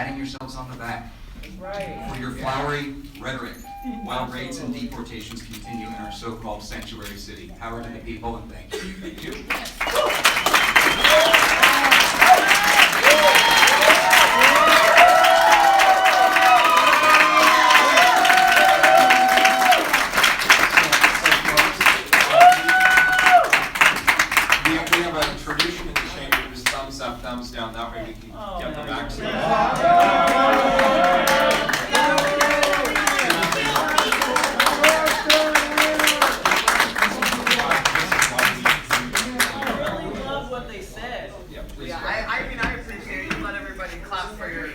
patting yourselves on the back for your flowery rhetoric while raids and deportations continue in our so-called sanctuary city. Power to the people, and thank you. Thank you. We have a tradition in the chamber, just thumbs up, thumbs down, that way we can get them back to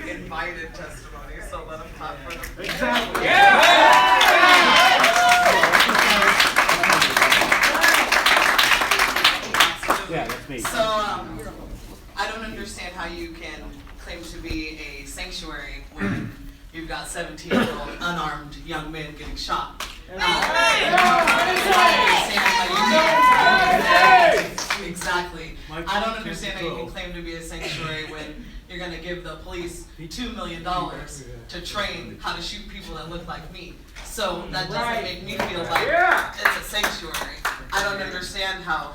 invited testimony, so let them clap for them. Exactly. Yeah! Yeah, that's me. So, I don't understand how you can claim to be a sanctuary when you've got 17-year-old unarmed young men getting shot. Exactly. I don't understand how you can claim to be a sanctuary when you're going to give the police $2 million to train how to shoot people that look like me. So that doesn't make me feel like it's a sanctuary. I don't understand how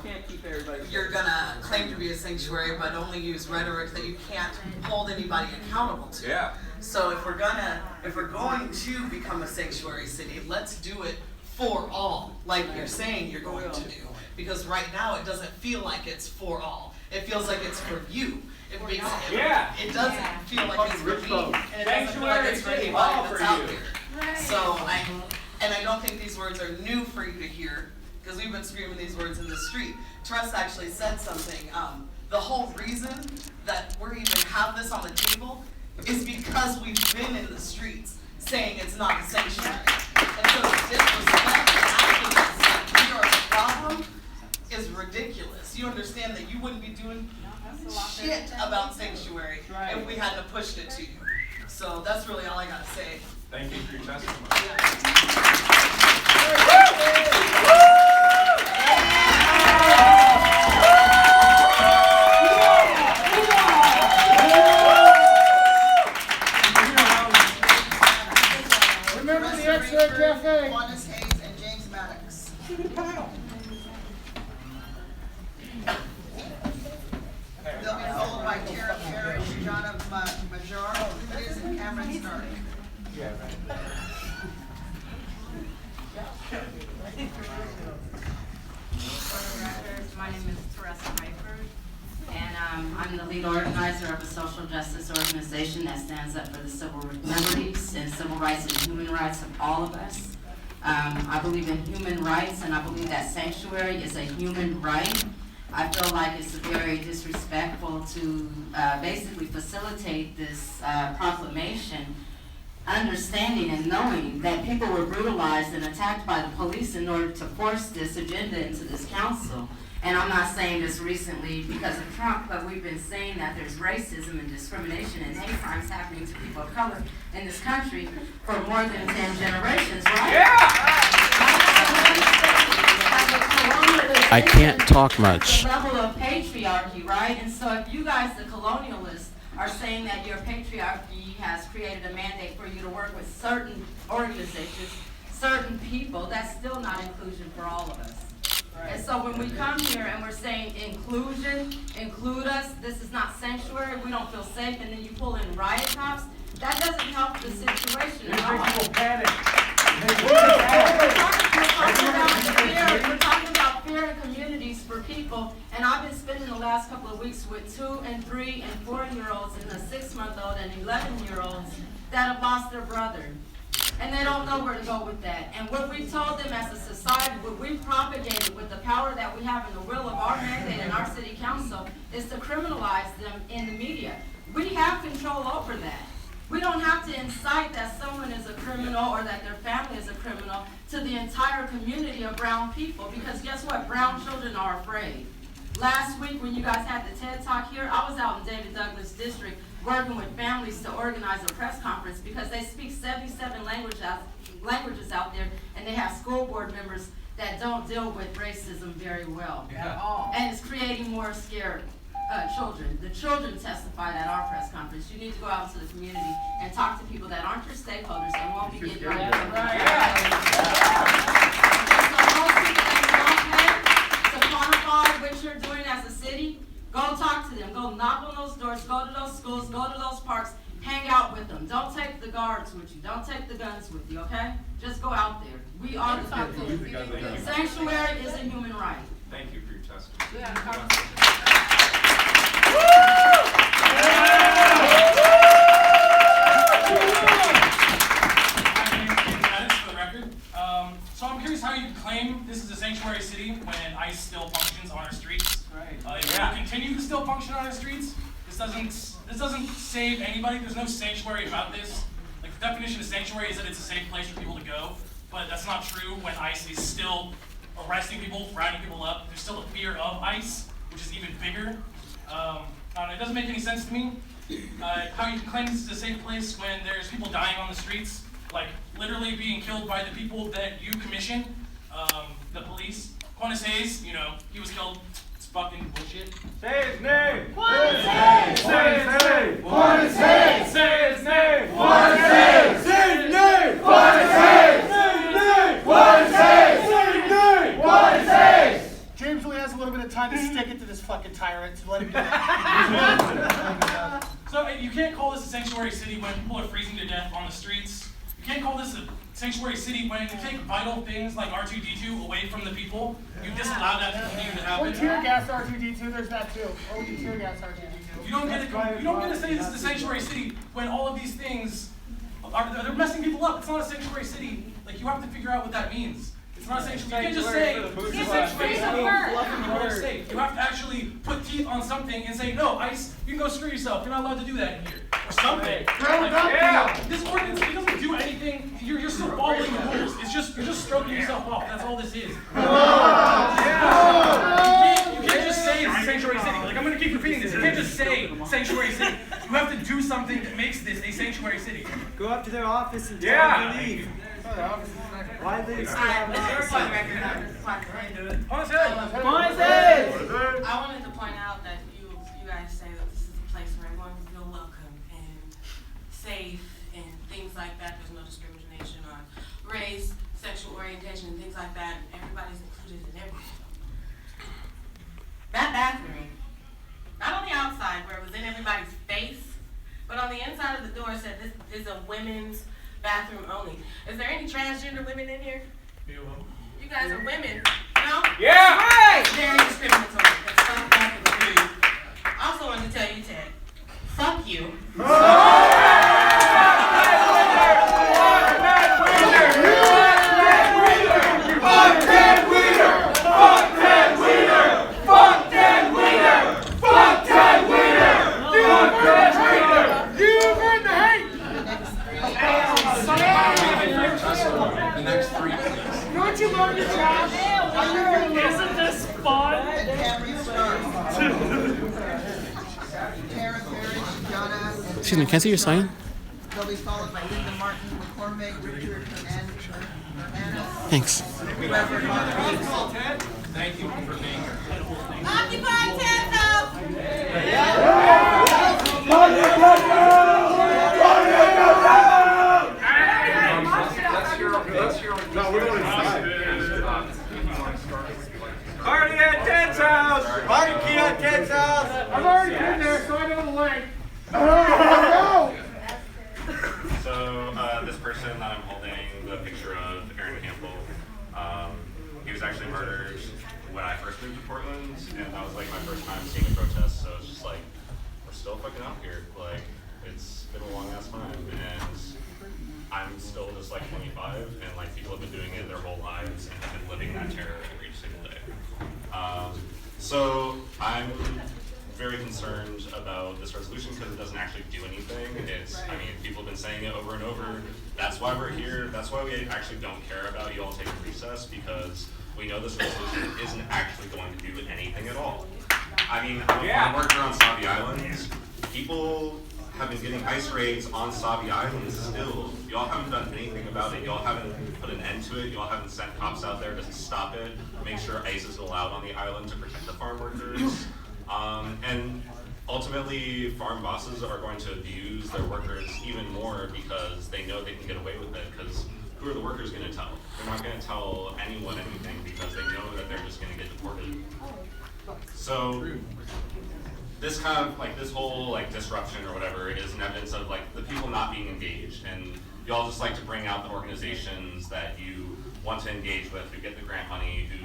you're going to claim to be a sanctuary but only use rhetoric that you can't hold anybody accountable to. Yeah. So if we're going to become a sanctuary city, let's do it for all, like you're saying you're going to do. Because right now it doesn't feel like it's for all. It feels like it's for you. It doesn't feel like it's for me, and it doesn't feel like it's for anybody that's out there. So I don't think these words are new for you to hear, because we've been screaming these words in the street. Tress actually said something. The whole reason that we even have this on the table is because we've been in the streets saying it's not a sanctuary. And so the disrespect and acting like we are the problem is ridiculous. You understand that you wouldn't be doing shit about sanctuary if we hadn't pushed it to you. So that's really all I gotta say. Thank you for your testimony. Remember the X-Ray Cafe? Quanice Hayes and James Maddox. They'll be followed by Tara Parrish, Jonna Majar, and Cameron Stark. My name is Teresa Piper, and I'm the lead organizer of a social justice organization that stands up for the civil liberties and civil rights and human rights of all of us. I believe in human rights, and I believe that sanctuary is a human right. I feel like it's very disrespectful to basically facilitate this proclamation, understanding and knowing that people were brutalized and attacked by the police in order to force this agenda into this council. And I'm not saying this recently because of Trump, but we've been saying that there's racism and discrimination and hate crimes happening to people of color in this country for more than 10 generations, right? I can't talk much. The level of patriarchy, right? And so if you guys, the colonialists, are saying that your patriarchy has created a mandate for you to work with certain organizations, certain people, that's still not inclusion for all of us. And so when we come here and we're saying inclusion, include us, this is not sanctuary, we don't feel safe, and then you pull in riot cops, that doesn't help the situation at all. People panic. We're talking about fear in communities for people, and I've been spending the last couple of weeks with 2 and 3 and 4-year-olds and a 6-month-old and 11-year-olds that have lost their brother. And they don't know where to go with that. And what we've told them as a society, what we've propagated with the power that we have and the will of our mandate and our city council is to criminalize them in the media. We have control over that. We don't have to incite that someone is a criminal or that their family is a criminal to the entire community of brown people, because guess what? Brown children are afraid. Last week when you guys had the TED Talk here, I was out in David Douglas District working with families to organize a press conference because they speak 77 languages out there, and they have school board members that don't deal with racism very well. At all. And it's creating more scare children. The children testified at our press conference. You need to go out into the community and talk to people that aren't your stakeholders and won't be getting money from you. So most people that don't pay to quantify what you're doing as a city, go talk to them. Go knock on those doors. Go to those schools. Go to those parks. Hang out with them. Don't take the guards with you. Don't take the guns with you, okay? Just go out there. We are the people. Sanctuary is a human right. Thank you for your testimony. For the record. So I'm curious how you can claim this is a sanctuary city when ICE still functions on our streets. If we continue to still function on our streets, this doesn't save anybody. There's no sanctuary about this. Like, the definition of sanctuary is that it's a safe place for people to go, but that's not true when ICE is still arresting people, rounding people up. There's still a fear of ICE, which is even bigger. It doesn't make any sense to me how you can claim this is a safe place when there's people dying on the streets, like literally being killed by the people that you commission, the police. Quanice Hayes, he was killed. It's fucking bullshit. Say his name! Quanice Hayes! Say his name! Quanice Hayes! Say his name! Quanice Hayes! Say his name! Quanice Hayes! Say his name! Quanice Hayes! Say his name! Quanice Hayes! James only has a little bit of time to stick it to this fucking tyrant, so let him do it. So you can't call this a sanctuary city when people are freezing to death on the streets. You can't call this a sanctuary city when you take vital things like R2-D2 away from the people. You disallow that to continue to happen. Or tear gas R2-D2, there's that too. Or we tear gas R2-D2. You don't get to say this is a sanctuary city when all of these things they're messing people up. It's not a sanctuary city. Like, you have to figure out what that means. It's not a sanctuary. You can't just say it's a sanctuary city. You have to actually put teeth on something and say, no, ICE, you can go screw yourself. You're not allowed to do that in here. Or something. This ordinance, it doesn't do anything. You're still following the rules. You're just stroking yourself off. That's all this is. You can't just say it's a sanctuary city. Like, I'm going to keep repeating this. You can't just say sanctuary city. You have to do something that makes this a sanctuary city. Go up to their office and tell them to leave. Why they still have an office? I wanted to point out that you guys say that this is a place where everyone will feel welcome and safe and things like that. There's no discrimination on race, sexual orientation, and things like that. Everybody's included in everything. That bathroom, not on the outside where it was in everybody's face, but on the inside of the door said this is a women's bathroom only. Is there any transgender women in here? You guys are women, no? Yeah! Right! Very discriminatory. That's not happening. I also wanted to tell you, Ted, fuck you. The next three, please. Don't you love your job? Isn't this fun? Excuse me, can I see your sign? They'll be followed by Linda Martin, McCormick, Richard, and Anna. Thanks. Thank you for being here. Occupy Ted House! No, we're going inside. Party at Ted's house! Barbecue at Ted's house! I've already been there, so I know the link. So this person that I'm holding the picture of, Aaron Campbell, he was actually murdered when I first moved to Portland, and that was like my first time seeing a protest, so it's just like, we're still fucking out here. Like, it's been a long ass time, and I'm still just like 25, and like people have been doing it their whole lives and have been living that terror every single day. So I'm very concerned about this resolution because it doesn't actually do anything. I mean, people have been saying it over and over. That's why we're here. That's why we actually don't care about you all taking recess, because we know this resolution isn't actually going to do anything at all. I mean, I'm a worker on Sabi Island. People have been getting ICE raids on Sabi Island still. Y'all haven't done anything about it. Y'all haven't put an end to it. Y'all haven't sent cops out there to stop it, make sure ICE is allowed on the island to protect the farm workers. And ultimately, farm bosses are going to abuse their workers even more because they know they can get away with it, because who are the workers going to tell? They're not going to tell anyone anything because they know that they're just going to get deported. So this kind of, like, this whole, like, disruption or whatever is an evidence of, like, the people not being engaged, and you all just like to bring out the organizations that you want to engage with, who get the grant money, who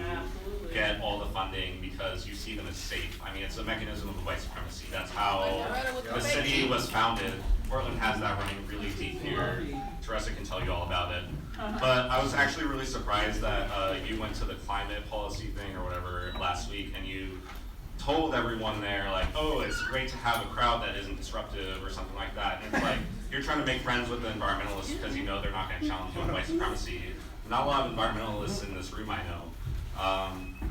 get all the funding because you see them as safe. I mean, it's a mechanism of white supremacy. That's how the city was founded. Portland has that running really deep here. Teresa can tell you all about it. But I was actually really surprised that you went to the climate policy thing or whatever last week, and you told everyone there, like, oh, it's great to have a crowd that isn't disruptive or something like that. And it's like, you're trying to make friends with the environmentalists because you know they're not going to challenge you on white supremacy. Not a lot of environmentalists in this room, I know.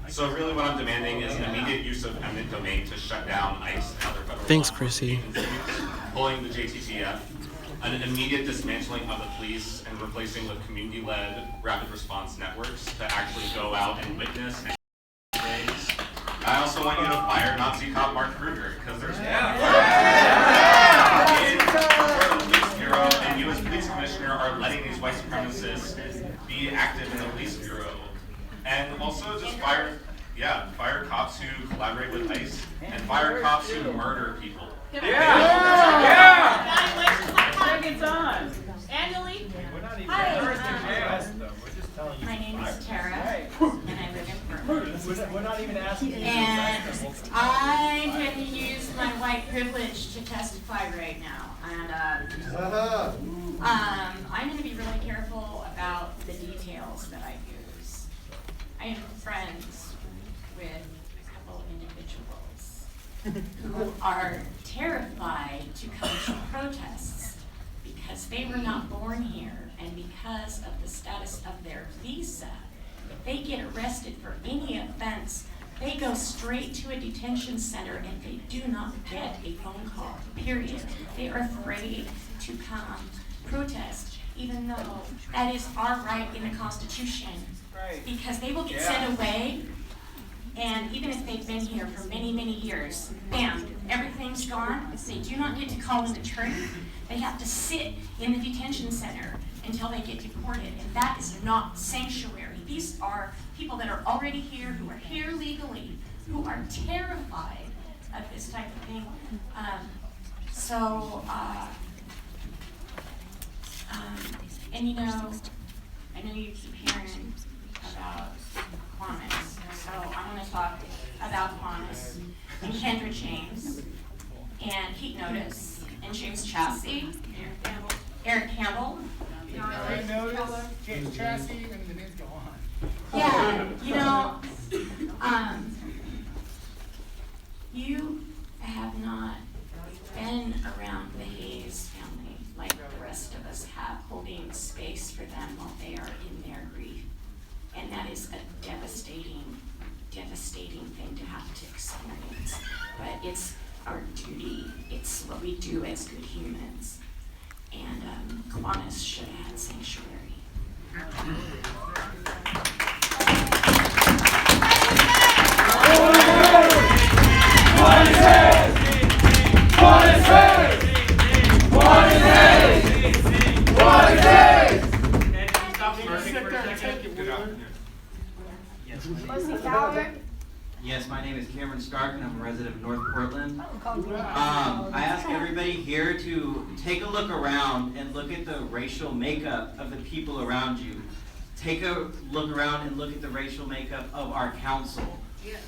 So really what I'm demanding is an immediate use of eminent domain to shut down ICE and other federal Thanks, law Chrissy. agencies, pulling the JTTF, an immediate dismantling of the police and replacing with community-led rapid response networks to actually go out and witness and raise. I also want you to fire Nazi cop Mark Kruger, because there's one in the police bureau, and you as police commissioner are letting these white supremacists be active in the police bureau. And also just fire cops who collaborate with ICE, and fire cops who murder people. Seconds on. Annalie? Hi. My name is Tara, and I live in Portland. We're not even asking. And I'm going to use my white privilege to testify right now. And I'm going to be really careful about the details that I use. I am friends with a couple individuals who are terrified to come to protests because they were not born here and because of the status of their visa. If they get arrested for any offense, they go straight to a detention center and they do not get a phone call, period. They are afraid to come protest, even though that is our right in the Constitution. Because they will get sent away, and even if they've been here for many, many years, bam, everything's gone. They do not get to call an attorney. They have to sit in the detention center until they get deported, and that is not sanctuary. These are people that are already here, who are here legally, who are terrified of this type of thing. And you know, I know you keep hearing about Quanice, so I want to talk about Quanice and Kendra James and Heat Notice and James Chassie, Eric Campbell. Eric Notice, James Chassie, and the names go on. Yeah, you know, you have not been around the Hayes family like the rest of us have, holding space for them while they are in their grief. And that is a devastating, devastating thing to have to experience. But it's our duty, it's what we do as good humans. And Quanice should have had sanctuary. Yes, my name is Cameron Stark, and I'm a resident of North Portland. I ask everybody here to take a look around and look at the racial makeup of the people around you. Take a look around and look at the racial makeup of our council.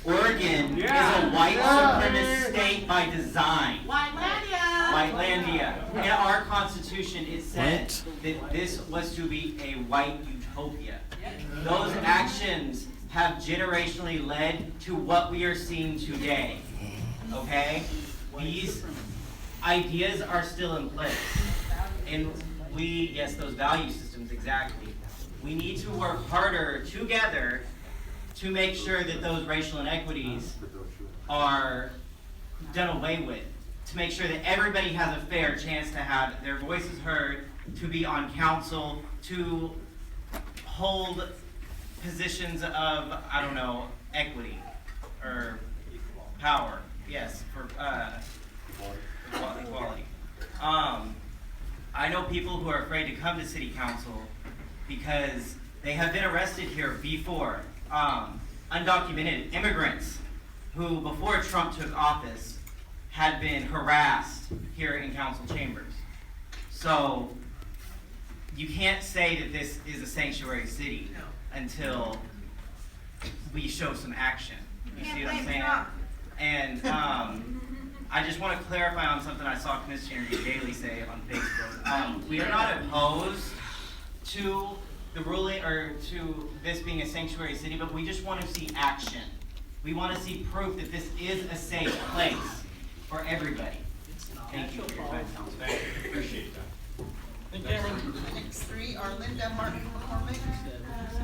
Oregon is a white supremacist state by design. Whitelandia. In our Constitution, it said that this was to be a white utopia. Those actions have generationally led to what we are seeing today. Okay? These ideas are still in place. And yes, those value systems, exactly. We need to work harder together to make sure that those racial inequities are done away with. To make sure that everybody has a fair chance to have their voices heard, to be on council, to hold positions of, I don't know, equity or power. Yes, for equality. I know people who are afraid to come to city council because they have been arrested here before. Undocumented immigrants who, before Trump took office, had been harassed here in council chambers. So you can't say that this is a sanctuary city until we show some action. You see what I'm saying? And I just want to clarify on something I saw Commissioner Daly say on Facebook. We are not opposed to the ruling or to this being a sanctuary city, but we just want to see action. We want to see proof that this is a safe place for everybody. Thank you for your time, Council. Thank you. Appreciate that. The next three are Linda Martin McCormick,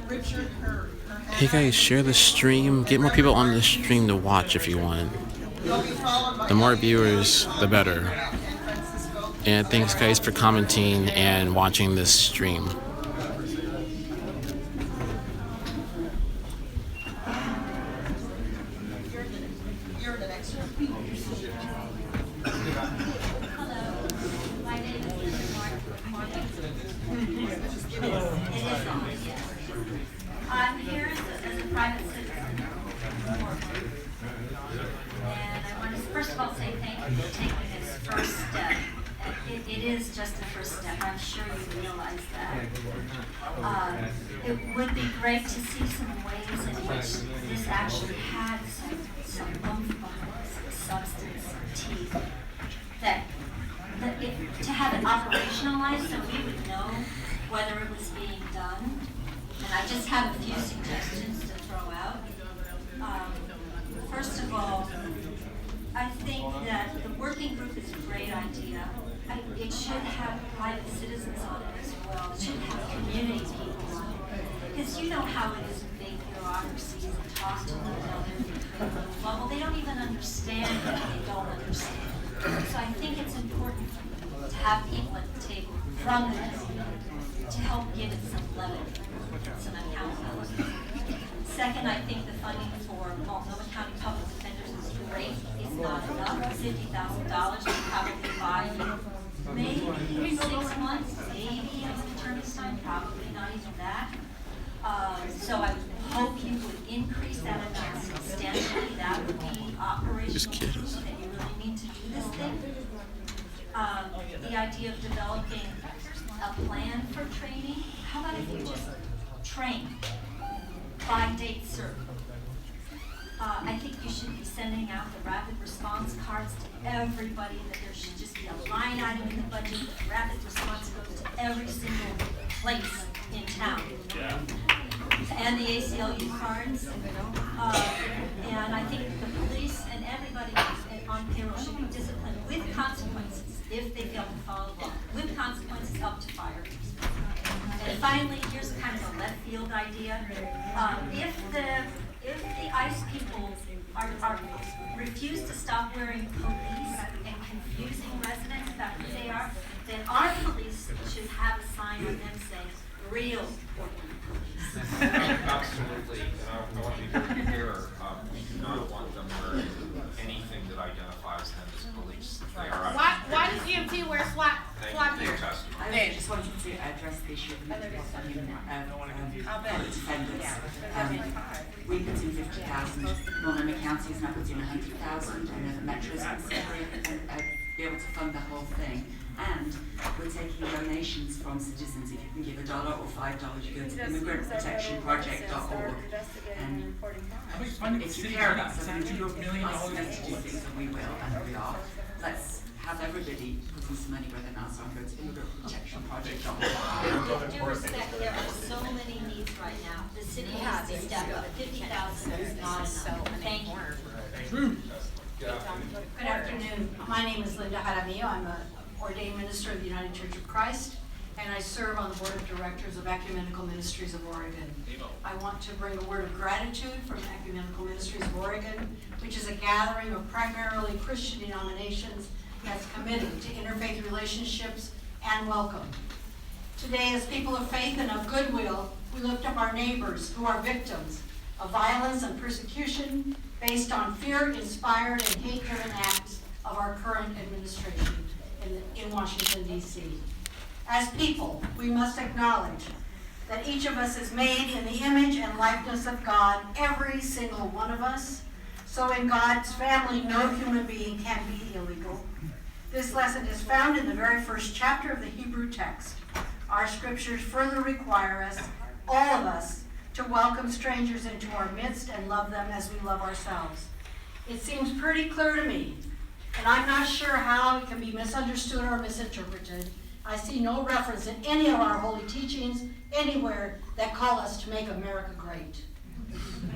Richard her Hey guys, share the stream. Get more people on the stream to watch if you want. The more viewers, the better. And thanks guys for commenting and watching this stream. You're the next one. My name is Linda Martin McCormick. I'm here as a private citizen. And I want to first of all say thank you for taking this first step. It is just a first step. I'm sure you realize that. It would be great to see some ways in which this actually had some oomph behind it, some substance, some teeth. To have it operationalized so we would know whether it was being done. And I just have a few suggestions to throw out. First of all, I think that the working group is a great idea. It should have private citizens on it as well. It should have community people on it. Because you know how it is in big bureaucracies and talk to them until they're well, they don't even understand what they don't understand. So I think it's important to have people at the table from the community to help give it some levity, some accountability. Second, I think the funding for Multnomah County Public Defenders is great. It's not enough. $50,000 would probably buy you maybe 6 months, maybe of attorney's time, probably not even that. So I hope you would increase that amount substantially. That would be operational proof that you really need to do this thing. The idea of developing a plan for training. How about if you just train by date certain? I think you should be sending out the rapid response cards to everybody, that there should just be a line item in the budget that rapid response goes to every single place in town. Yeah. And the ACLU cards. And I think the police and everybody on payroll should be disciplined with consequences if they fail to follow law. With consequences up to fire. And finally, here's kind of a left field idea. If the ICE people refuse to stop wearing police and confusing residents about who they are, then our police should have a sign on them saying, real Portland police. Absolutely, and I want to be very clear, we do not want them wearing anything that identifies them as police. They are. Why does EMT wear flat gear? I just wanted to address the issue of defenders. We put in 50,000, Multnomah County has now put in 100,000, I know the Metro's considering be able to fund the whole thing. And we're taking donations from citizens. If you can give $1 or $5, you go to immigrantprotectionproject.org. And if you care about something, you do things, and we will, and we are. Let's have everybody put in some money where they're not, so I'm going to immigrantprotectionproject.org. With due respect, there are so many needs right now. The city has to step up. 50,000 is not enough. Thank you. Good afternoon. My name is Linda Jaramillo. I'm an ordained minister of the United Church of Christ, and I serve on the board of directors of Ecumenical Ministries of Oregon. I want to bring a word of gratitude from Ecumenical Ministries of Oregon, which is a gathering of primarily Christian denominations that's committed to interfaith relationships and welcome. Today, as people of faith and of goodwill, we lift up our neighbors who are victims of violence and persecution based on fear-inspired and hate-driven acts of our current administration in Washington, D.C. As people, we must acknowledge that each of us is made in the image and likeness of God, every single one of us. So in God's family, no human being can be illegal. This lesson is found in the very first chapter of the Hebrew text. Our scriptures further require us, all of us, to welcome strangers into our midst and love them as we love ourselves. It seems pretty clear to me, and I'm not sure how it can be misunderstood or misinterpreted. I see no reference in any of our holy teachings anywhere that call us to make America great.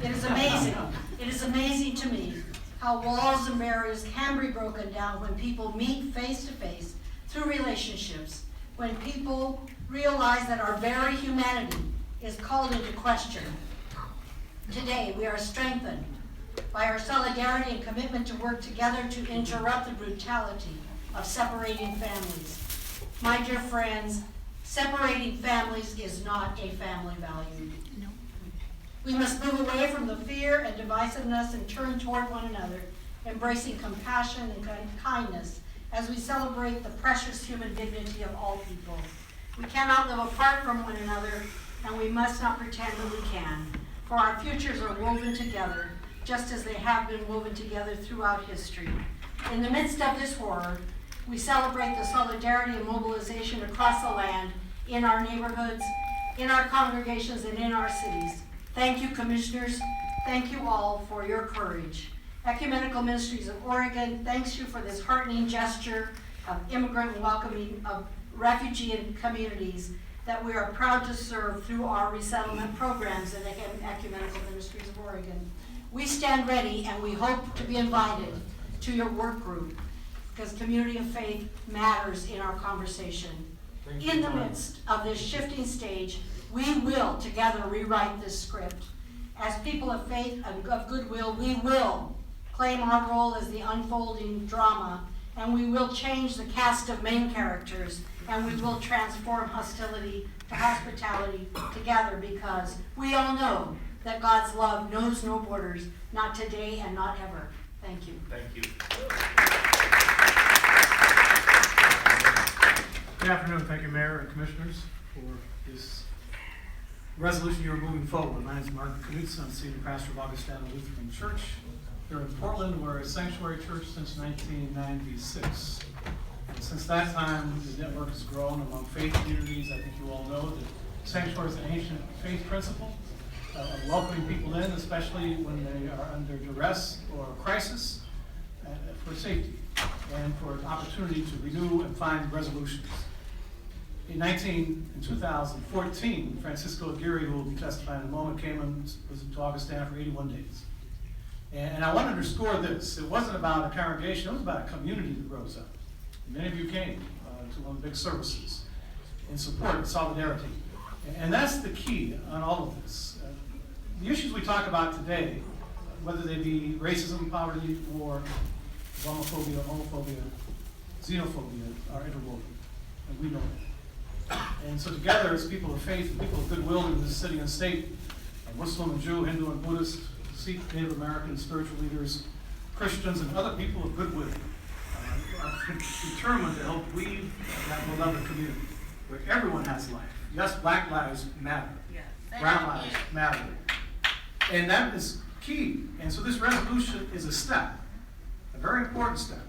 It is amazing. It is amazing to me how walls and barriers can be broken down when people meet face to face through relationships, when people realize that our very humanity is called into question. Today, we are strengthened by our solidarity and commitment to work together to interrupt the brutality of separating families. My dear friends, separating families is not a family value. We must move away from the fear and divisiveness and turn toward one another, embracing compassion and kindness as we celebrate the precious human dignity of all people. We cannot live apart from one another, and we must not pretend that we can, for our futures are woven together, just as they have been woven together throughout history. In the midst of this horror, we celebrate the solidarity and mobilization across the land, in our neighborhoods, in our congregations, and in our cities. Thank you, commissioners. Thank you all for your courage. Ecumenical Ministries of Oregon thanks you for this heartening gesture of immigrant welcoming of refugee and communities that we are proud to serve through our resettlement programs at Ecumenical Ministries of Oregon. We stand ready and we hope to be invited to your work group because community of faith matters in our conversation. In the midst of this shifting stage, we will together rewrite this script. As people of faith and of goodwill, we will claim our role as the unfolding drama, and we will change the cast of main characters, and we will transform hostility to hospitality together, because we all know that God's love knows no borders, not today and not ever. Thank you. Thank you. Good afternoon. Thank you, Mayor and Commissioners, for this resolution you're moving forward. My name is Mark Quanice. I'm Senior Pastor of Augustana Lutheran Church here in Portland. We're a sanctuary church since 1996. And since that time, the network has grown among faith communities. I think you all know that sanctuary is an ancient faith principle of welcoming people in, especially when they are under duress or crisis, for safety and for an opportunity to renew and find resolutions. In 2014, Francisco Aguirre, who will be testifying in a moment, came and was to Augustana for 81 days. And I want to underscore this. It wasn't about a congregation, it was about a community that rose up. Many of you came to one of the big services in support and solidarity. And that's the key on all of this. The issues we talk about today, whether they be racism, poverty, war, Islamophobia, homophobia, xenophobia, are interwoven. And we know that. And so together as people of faith and people of goodwill in this city and state, Muslim and Jew, Hindu and Buddhist, Sikh, Native American, spiritual leaders, Christians, and other people of goodwill are determined to help weave that beloved community where everyone has life. Yes, black lives matter. Brown lives matter. And that is key. And so this resolution is a step, a very important step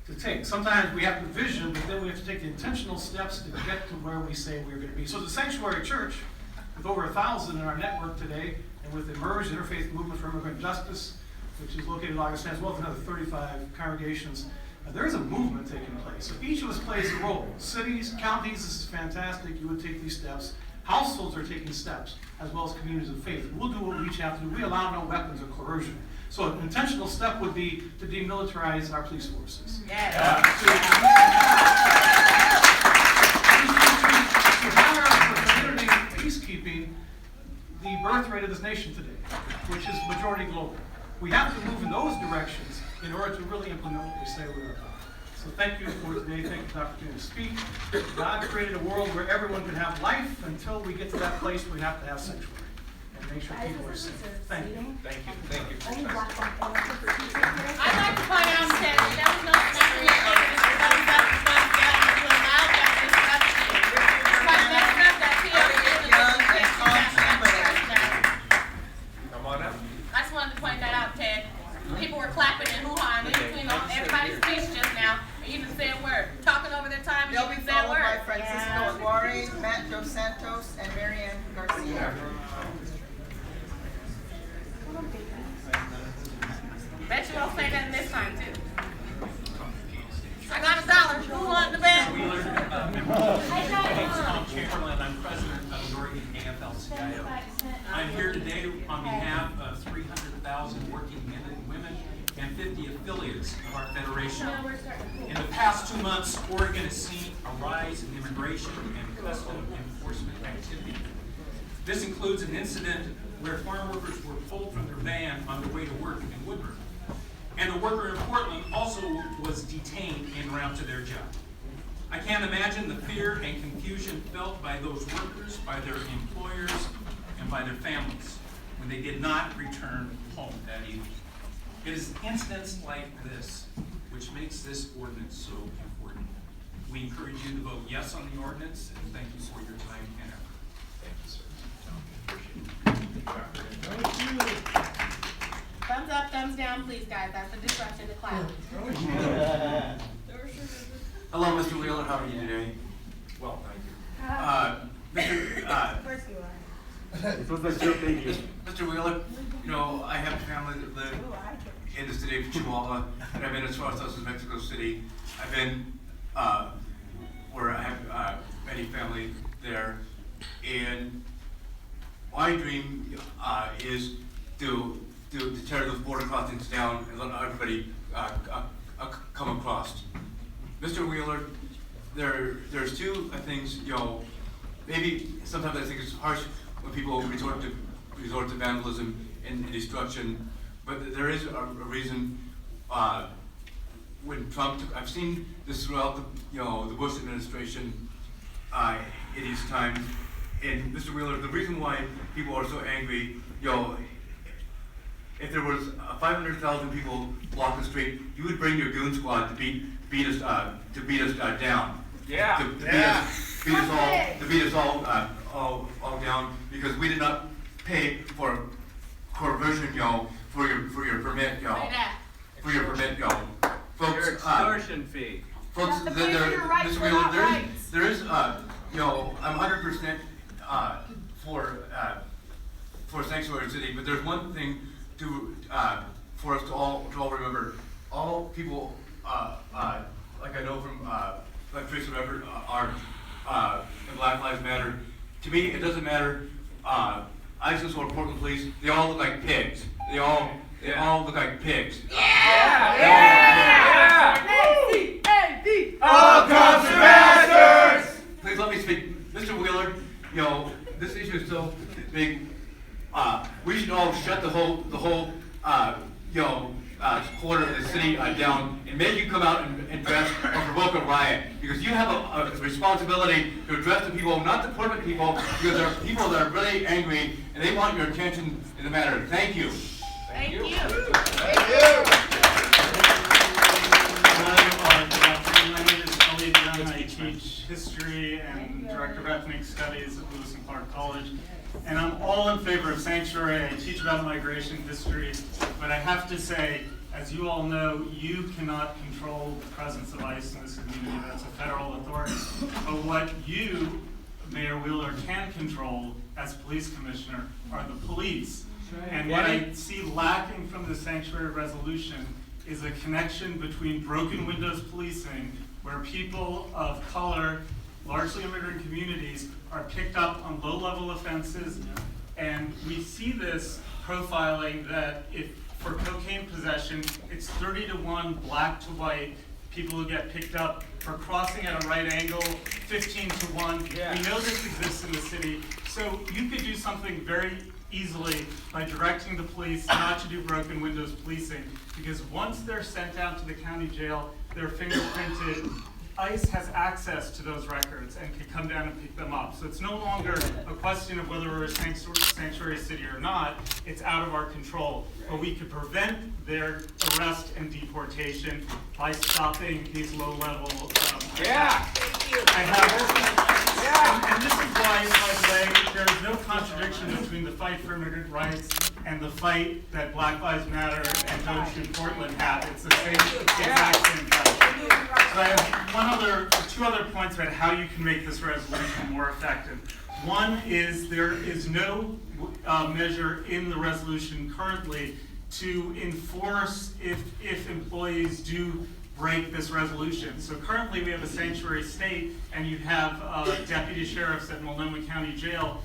to take. Sometimes we have the vision, but then we have to take the intentional steps to get to where we say we're going to be. So the Sanctuary Church, with over 1,000 in our network today, and with Emerge, Interfaith Movement for Immigrant Justice, which is located in Augustana, as well as another 35 congregations, there is a movement taking place. So each of us plays a role. Cities, counties, this is fantastic. You would take these steps. Households are taking steps, as well as communities of faith. We'll do what we each have to do. We allow no weapons or coercion. So an intentional step would be to demilitarize our police forces. To hire for community peacekeeping the birth rate of this nation today, which is majority global. We have to move in those directions in order to really implement what we say we're about. So thank you for today. Thank you for the opportunity to speak. God created a world where everyone can have life. Until we get to that place, we have to have sanctuary. And make sure people are safe. Thank you. Thank you, thank you. I'd like to point out that there was no Come on up. I just wanted to point that out, Ted. People were clapping and hoo-hawing in between everybody's speech just now. And you didn't say a word. Talking over their time and you They'll be didn't say a followed by word. Francisco Aguirre, Matt Dos Santos, and Marianne Garcia. Bet you won't say that this time, too. I got $1. Who won the bet? Tom Chamberlain, I'm president of the Oregon AFL-CIO. I'm here today on behalf of 300,000 working men and women and 50 affiliates of our federation. In the past 2 months, Oregon has seen a rise in immigration and custom enforcement activity. This includes an incident where farm workers were pulled from their van on their way to work in Woodburn. And a worker in Portland also was detained en route to their job. I can't imagine the fear and confusion felt by those workers, by their employers, and by their families when they did not return home that evening. It is incidents like this which makes this ordinance so important. We encourage you to vote yes on the ordinance, and thank you for your time and effort. Thank you, sir. Thumbs up, thumbs down, please, guys. That's a disruption to class. Hello, Mr. Wheeler. How are you today? Well, thank you. First you are. Mr. Wheeler, you know, I have a family that live in the city of Chihuahua, and I've been as far south as Mexico City. I've been where I have many family there, and my dream is to tear those border crossings down and let everybody come across. Mr. Wheeler, there's two things, you know, maybe sometimes I think it's harsh when people resort to vandalism and destruction, but there is a reason when Trump took, I've seen this throughout the Bush administration in these times, and Mr. Wheeler, the reason why people are so angry, if there was 500,000 people block the street, you would bring your goon squad to beat us down. Yeah. To beat us all down, because we did not pay for coercion, for your permit, for your permit, folks. Your extortion fee. Folks, Mr. Wheeler, there is, I'm 100% for sanctuary city, but there's one thing for us to all remember. All people, like I know from like Tracy Everett, are in Black Lives Matter. To me, it doesn't matter. ISIS or Portland Police, they all look like pigs. They all look like pigs. All cops are bastards! Please let me speak. Mr. Wheeler, this issue is so big. We should all shut the whole quarter of the city down and make you come out and dress or provoke a riot, because you have a responsibility to address the people, not the Portland people, because there are people that are really angry and they want your attention in the matter. Thank you. Thank you. Thank you. My name is Elliot Young. I teach history and director of ethnic studies at Lewis and Clark College. And I'm all in favor of sanctuary. I teach about migration history, but I have to say, as you all know, you cannot control the presence of ICE in this community. That's a federal authority. But what you, Mayor Wheeler, can control as police commissioner are the police. And what I see lacking from the sanctuary resolution is a connection between broken windows policing, where people of color, largely immigrant communities, are picked up on low-level offenses, and we see this profiling that if for cocaine possession, it's 30-to-1 black to white, people who get picked up for crossing at a right angle, 15-to-1. Yeah. We know this exists in the city, so you could do something very easily by directing the police not to do broken windows policing, because once they're sent out to the county jail, they're fingerprinted ICE has access to those records and can come down and pick them up. So it's no longer a question of whether we're a sanctuary city or not. It's out of our control. But we could prevent their arrest and deportation by stopping these low-level attacks. And this is why, by the way, there is no contradiction between the fight for immigrant rights and the fight that Black Lives Matter and Don't Shoot Portland have. It's the same exact same fight. So I have two other points about how you can make this resolution more effective. One is there is no measure in the resolution currently to enforce if employees do break this resolution. So currently we have a sanctuary state, and you have deputy sheriffs at Multnomah County Jail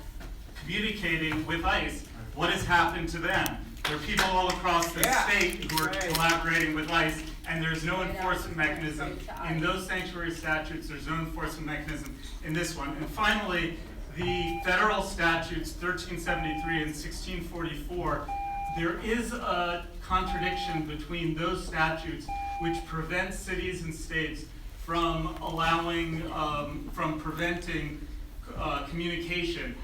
communicating with ICE. What has happened to them? There are people all across the state who are collaborating with ICE, and there's no enforcement mechanism in those sanctuary statutes. There's no enforcement mechanism in this one. And finally, the federal statutes 1373 and 1644, there is a contradiction between those statutes which prevent cities and states from preventing communication.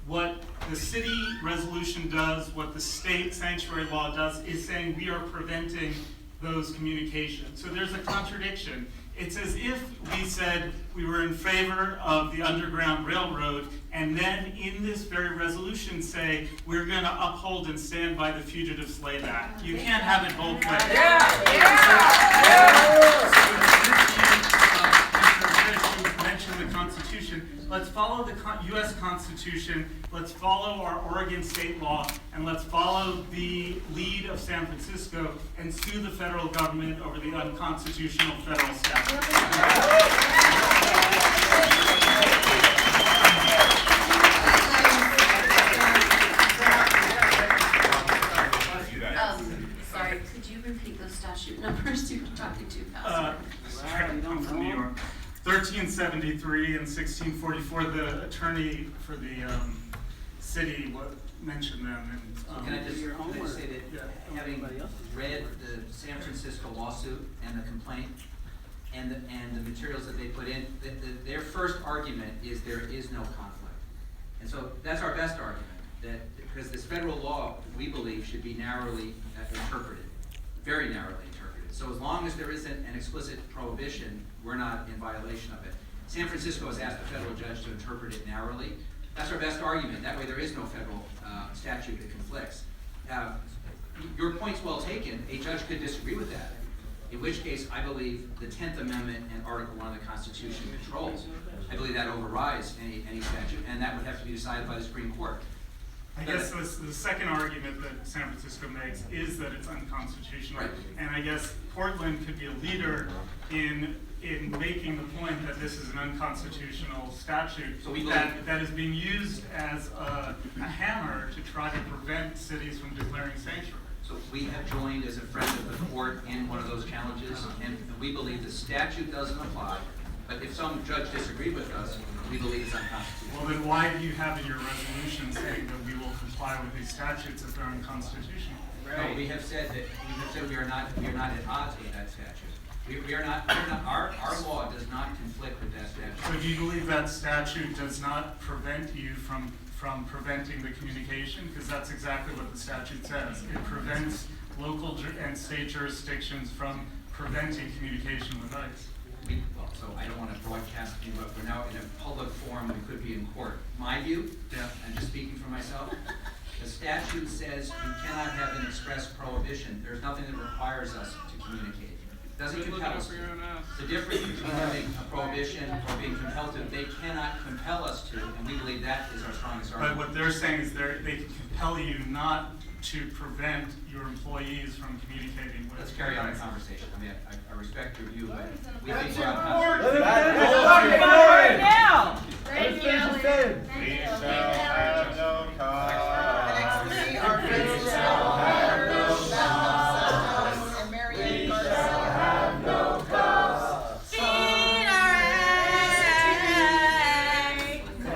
What the city resolution does, what the state sanctuary law does, is saying we are preventing those communications. So there's a contradiction. It's as if we said we were in favor of the Underground Railroad, and then in this very resolution say we're going to uphold and stand by the Fugitive Slave Act. You can't have it both ways. You mentioned the Constitution. Let's follow the U.S. Constitution. Let's follow our Oregon state law, and let's follow the lead of San Francisco and sue the federal government over the unconstitutional federal statute. Sorry, could you repeat those statute numbers you were talking too fast? Sorry, I'm from New York. 1373 and 1644, the attorney for the city mentioned them. Can I just say that having read the San Francisco lawsuit and the complaint and the materials that they put in, their first argument is there is no conflict. And so that's our best argument, that because this federal law, we believe, should be narrowly interpreted, very narrowly interpreted. So as long as there isn't an explicit prohibition, we're not in violation of it. San Francisco has asked the federal judge to interpret it narrowly. That's our best argument. That way there is no federal statute that conflicts. Your point's well taken. A judge could disagree with that, in which case I believe the 10th Amendment and Article 1 of the Constitution controls. I believe that overrides any statute, and that would have to be decided by the Supreme Court. I guess the second argument that San Francisco makes is that it's unconstitutional. Right. And I guess Portland could be a leader in making the point that this is an unconstitutional statute that is being used as a hammer to try to prevent cities from declaring sanctuary. So we have joined as a friend of the court in one of those challenges, and we believe the statute doesn't apply. But if some judge disagreed with us, we believe it's unconstitutional. Well, then why do you have in your resolution saying that we will comply with these statutes if they're unconstitutional? Right. No, we have said we are not at odds with that statute. Our law does not conflict with that statute. So do you believe that statute does not prevent you from preventing the communication? Because that's exactly what the statute says. It prevents local and state jurisdictions from preventing communication with ICE. So I don't want to broadcast, but we're now in a public forum, we could be in court. My view, I'm just speaking for myself, the statute says you cannot have an express prohibition. There's nothing that requires us to communicate. It doesn't compel us to. The difference between having a prohibition or being compelled to, they cannot compel us to, and we believe that is our strongest argument. But what they're saying is they can compel you not to prevent your employees from communicating with. Let's carry on the conversation. I mean, I respect your view, but we think That's we're important. right now. Thank you. We shall have no cause. The next three are we shall have no cause. And Mary Ann We Garcia. shall have no cause.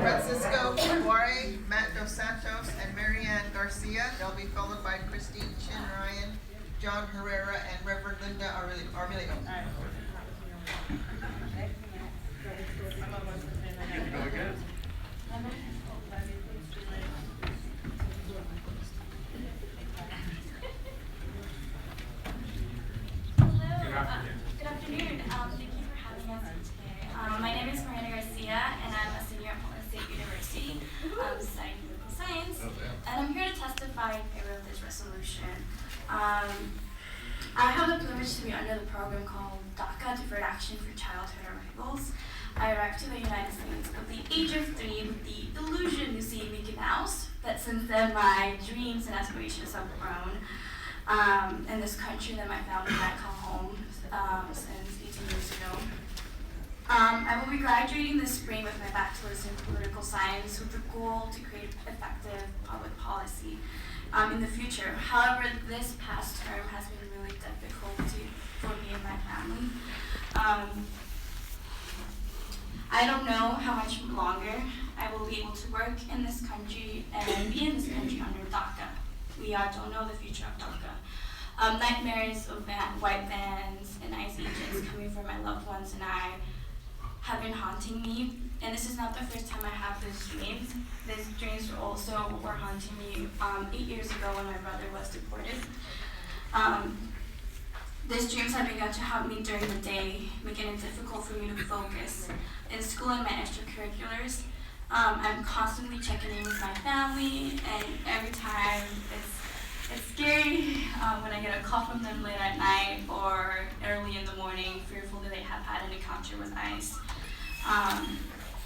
Francisco Aguare, Matt Dos Santos, and Mary Ann Garcia. They'll be followed by Christine Chin Ryan, John Herrera, and Reverend Linda Armilio. I have the privilege to be under the program called DACA, Deferred Action for Childhood Arrivals. I arrived to the United States at the age of 3 with the illusion to see Mickey Mouse, but since then my dreams and aspirations have grown in this country that my family had come home since 18 years ago. I will be graduating this spring with my bachelor's in political science with the goal to create effective public policy in the future. However, this past term has been really difficult for me and my family. I don't know how much longer I will be able to work in this country and be in this country under DACA. We don't know the future of DACA. Nightmares of white vans and ICE agents coming for my loved ones and I have been haunting me. And this is not the first time I have these dreams. These dreams also were haunting me 8 years ago when my brother was deported. These dreams have begun to haunt me during the day, making it difficult for me to focus in school and my extracurriculars. I'm constantly checking in with my family, and every time it's scary when I get a call from them late at night or early in the morning, fearful that they have had an encounter with ICE.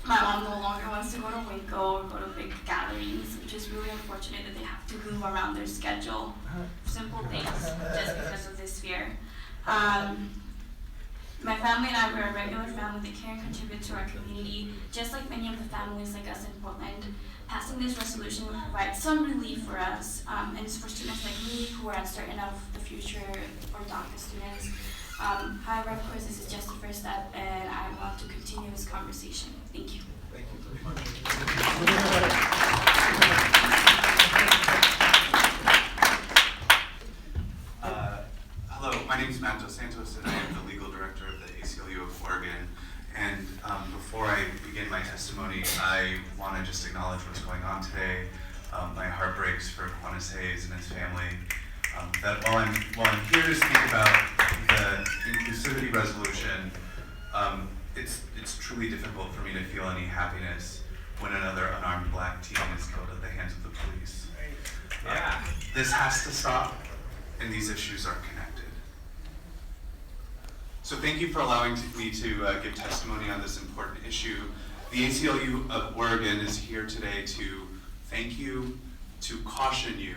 My mom no longer wants to go to Waco or go to big gatherings, which is really unfortunate that they have to move around their schedule. Simple things, just because of this fear. My family and I were a regular family that care and contribute to our community, just like many of the families like us in Portland. Passing this resolution will provide some relief for us, and it's for students like me who are uncertain of the future for DACA students. However, of course, this is just the first step, and I want to continue this conversation. Thank you. Thank you very much. Hello, my name is Matt Dos Santos, and I am the legal director of the ACLU of Oregon. And before I begin my testimony, I want to just acknowledge what's going on today. My heart breaks for Quanice Hayes and his family. That while I'm here to speak about the inclusivity resolution, it's truly difficult for me to feel any happiness when another unarmed black teen is killed at the hands of the police. This has to stop, and these issues are connected. So thank you for allowing me to give testimony on this important issue. The ACLU of Oregon is here today to thank you, to caution you,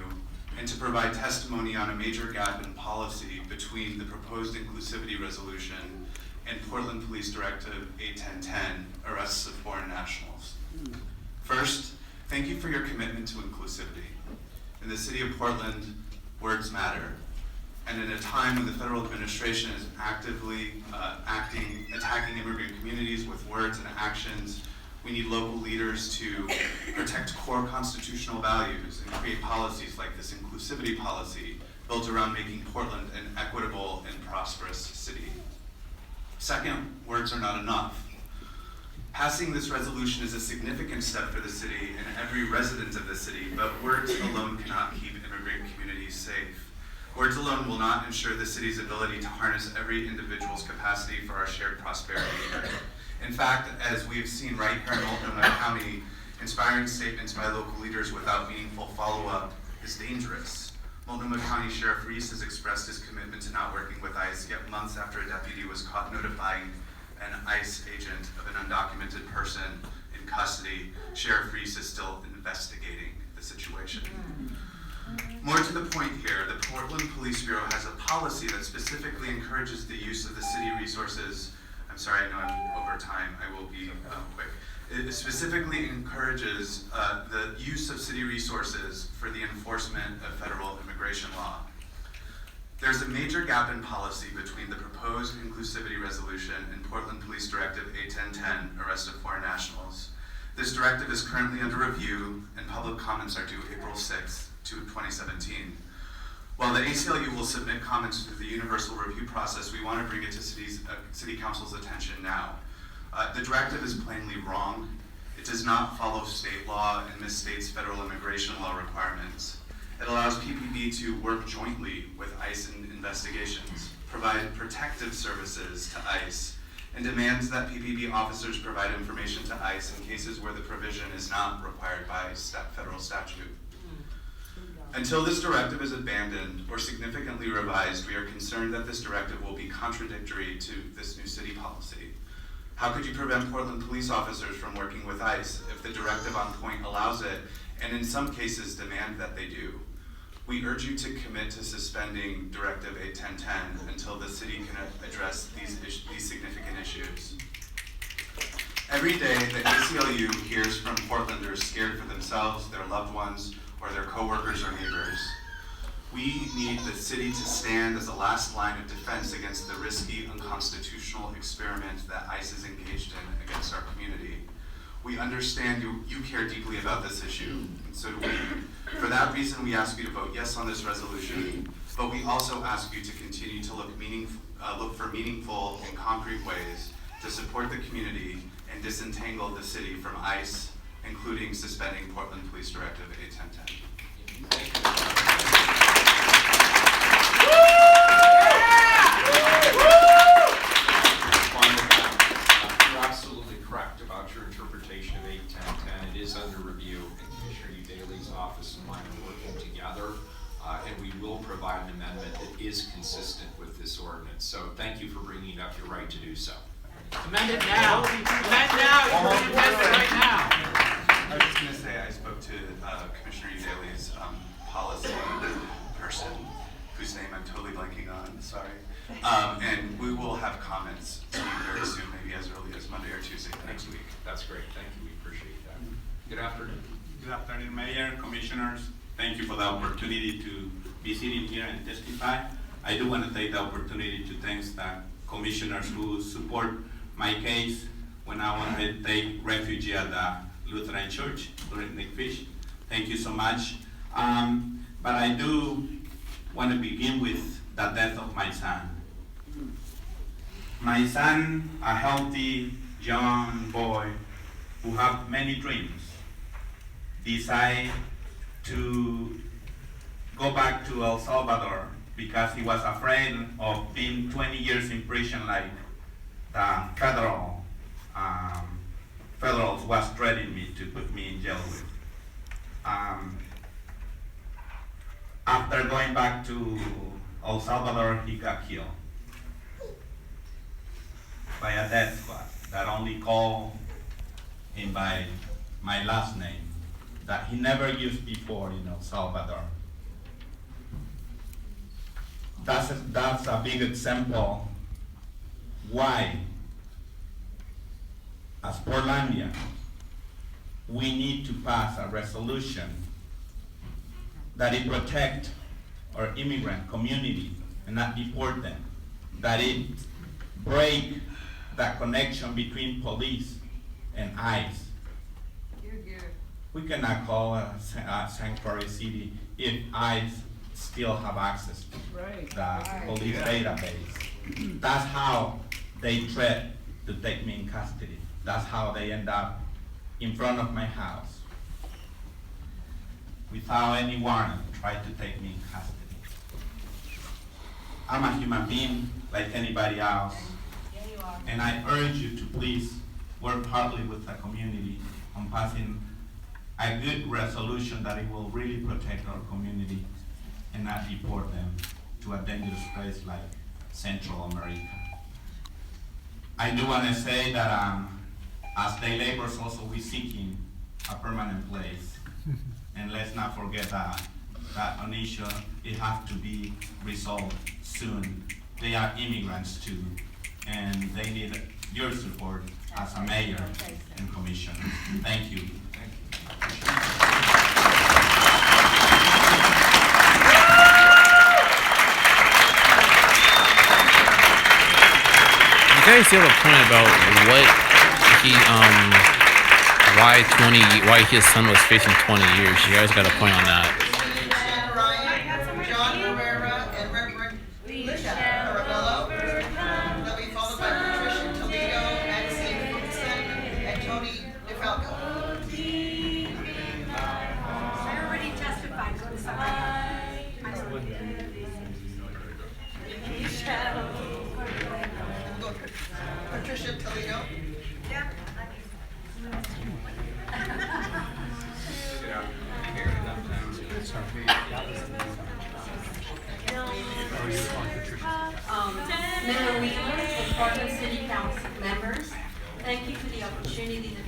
and to provide testimony on a major gap in policy between the proposed inclusivity resolution and Portland Police Directive 81010, arrests of foreign nationals. First, thank you for your commitment to inclusivity. In the city of Portland, words matter. And in a time when the federal administration is actively attacking immigrant communities with words and actions, we need local leaders to protect core constitutional values and create policies like this inclusivity policy built around making Portland an equitable and prosperous city. Second, words are not enough. Passing this resolution is a significant step for the city and every resident of the city, but words alone cannot keep immigrant communities safe. Words alone will not ensure the city's ability to harness every individual's capacity for our shared prosperity. In fact, as we've seen right here in Multnomah County, inspiring statements by local leaders without meaningful follow-up is dangerous. Multnomah County Sheriff Reese has expressed his commitment to not working with ICE, yet months after a deputy was caught notifying an ICE agent of an undocumented person in custody, Sheriff Reese is still investigating the situation. More to the point here, the Portland Police Bureau has a policy that specifically encourages the use of the city resources. I'm sorry, I know I'm over time, I will be quick. It specifically encourages the use of city resources for the enforcement of federal immigration law. There's a major gap in policy between the proposed inclusivity resolution and Portland Police Directive 81010, arrest of foreign nationals. This directive is currently under review and public comments are due April 6th. To 2017. While the ACLU will submit comments through the universal review process, we want to bring it to City Council's attention now. The directive is plainly wrong. It does not follow state law and misstates federal immigration law requirements. It allows PPB to work jointly with ICE in investigations, provide protective services to ICE, and demands that PPB officers provide information to ICE in cases where the provision is not required by federal statute. Until this directive is abandoned or significantly revised, we are concerned that this directive will be contradictory to this new city policy. How could you prevent Portland police officers from working with ICE if the directive on point allows it, and in some cases demand that they do? We urge you to commit to suspending Directive 81010 until the city can address these significant issues. Every day, the ACLU hears from Portlanders scared for themselves, their loved ones, or their coworkers or neighbors. We need the city to stand as a last line of defense against the risky, unconstitutional experiment that ICE is engaged in against our community. We understand you care deeply about this issue, and so do we. For that reason, we ask you to vote yes on this resolution, but we also ask you to continue to look for meaningful and concrete ways to support the community and disentangle the city from ICE, including suspending Portland Police Directive 81010. You're absolutely correct about your interpretation of 81010. It is under review, and Commissioner Udaley's office and mine are working together, and we will provide an amendment that is consistent with this ordinance. So thank you for bringing up your right to do so. Amend it now. Amend now. You can amend it right now. I was just going to say, I spoke to Commissioner Udaley's policy person, whose name I'm totally blanking on, sorry. And we will have comments very soon, maybe as early as Monday or Tuesday next week. That's great. Thank you. We appreciate that. Good afternoon. Good afternoon, Mayor, Commissioners. Thank you for the opportunity to be sitting here and testify. I do want to take the opportunity to thank the commissioners who support my case when I wanted to take refuge at the Lutheran Church during the fish. Thank you so much. But I do want to begin with the death of my son. My son, a healthy young boy who had many dreams, decided to go back to El Salvador because he was afraid of being 20 years in prison like the federals was threatening me to put me in jail with. After going back to El Salvador, he got killed by a death squad that only called him by my last name that he never used before in El Salvador. That's a big example why, as Portlandia, we need to pass a resolution that it protect our immigrant community and not deport them, that it break that connection between police and ICE. We cannot call a sanctuary city if ICE still have access to the police database. That's how they threat to take me in custody. That's how they end up in front of my house without any warrant, try to take me in custody. I'm a human being like anybody else, and I urge you to please work hardly with the community on passing a good resolution that it will really protect our community and not deport them to a dangerous place like Central America. I do want to say that as day laborers also we're seeking a permanent place. And let's not forget that an issue, it has to be resolved soon. They are immigrants too, and they need your support as a mayor and commissioner. Thank you. You guys have a point about what he why his son was facing 20 years. You guys got a point on that. John Rivera, and Reverend Linda Arabello. They'll be followed by Patricia Toledo, Maxine Fuchsen, and Tony DeFalco. I already testified. Patricia Toledo. Yeah.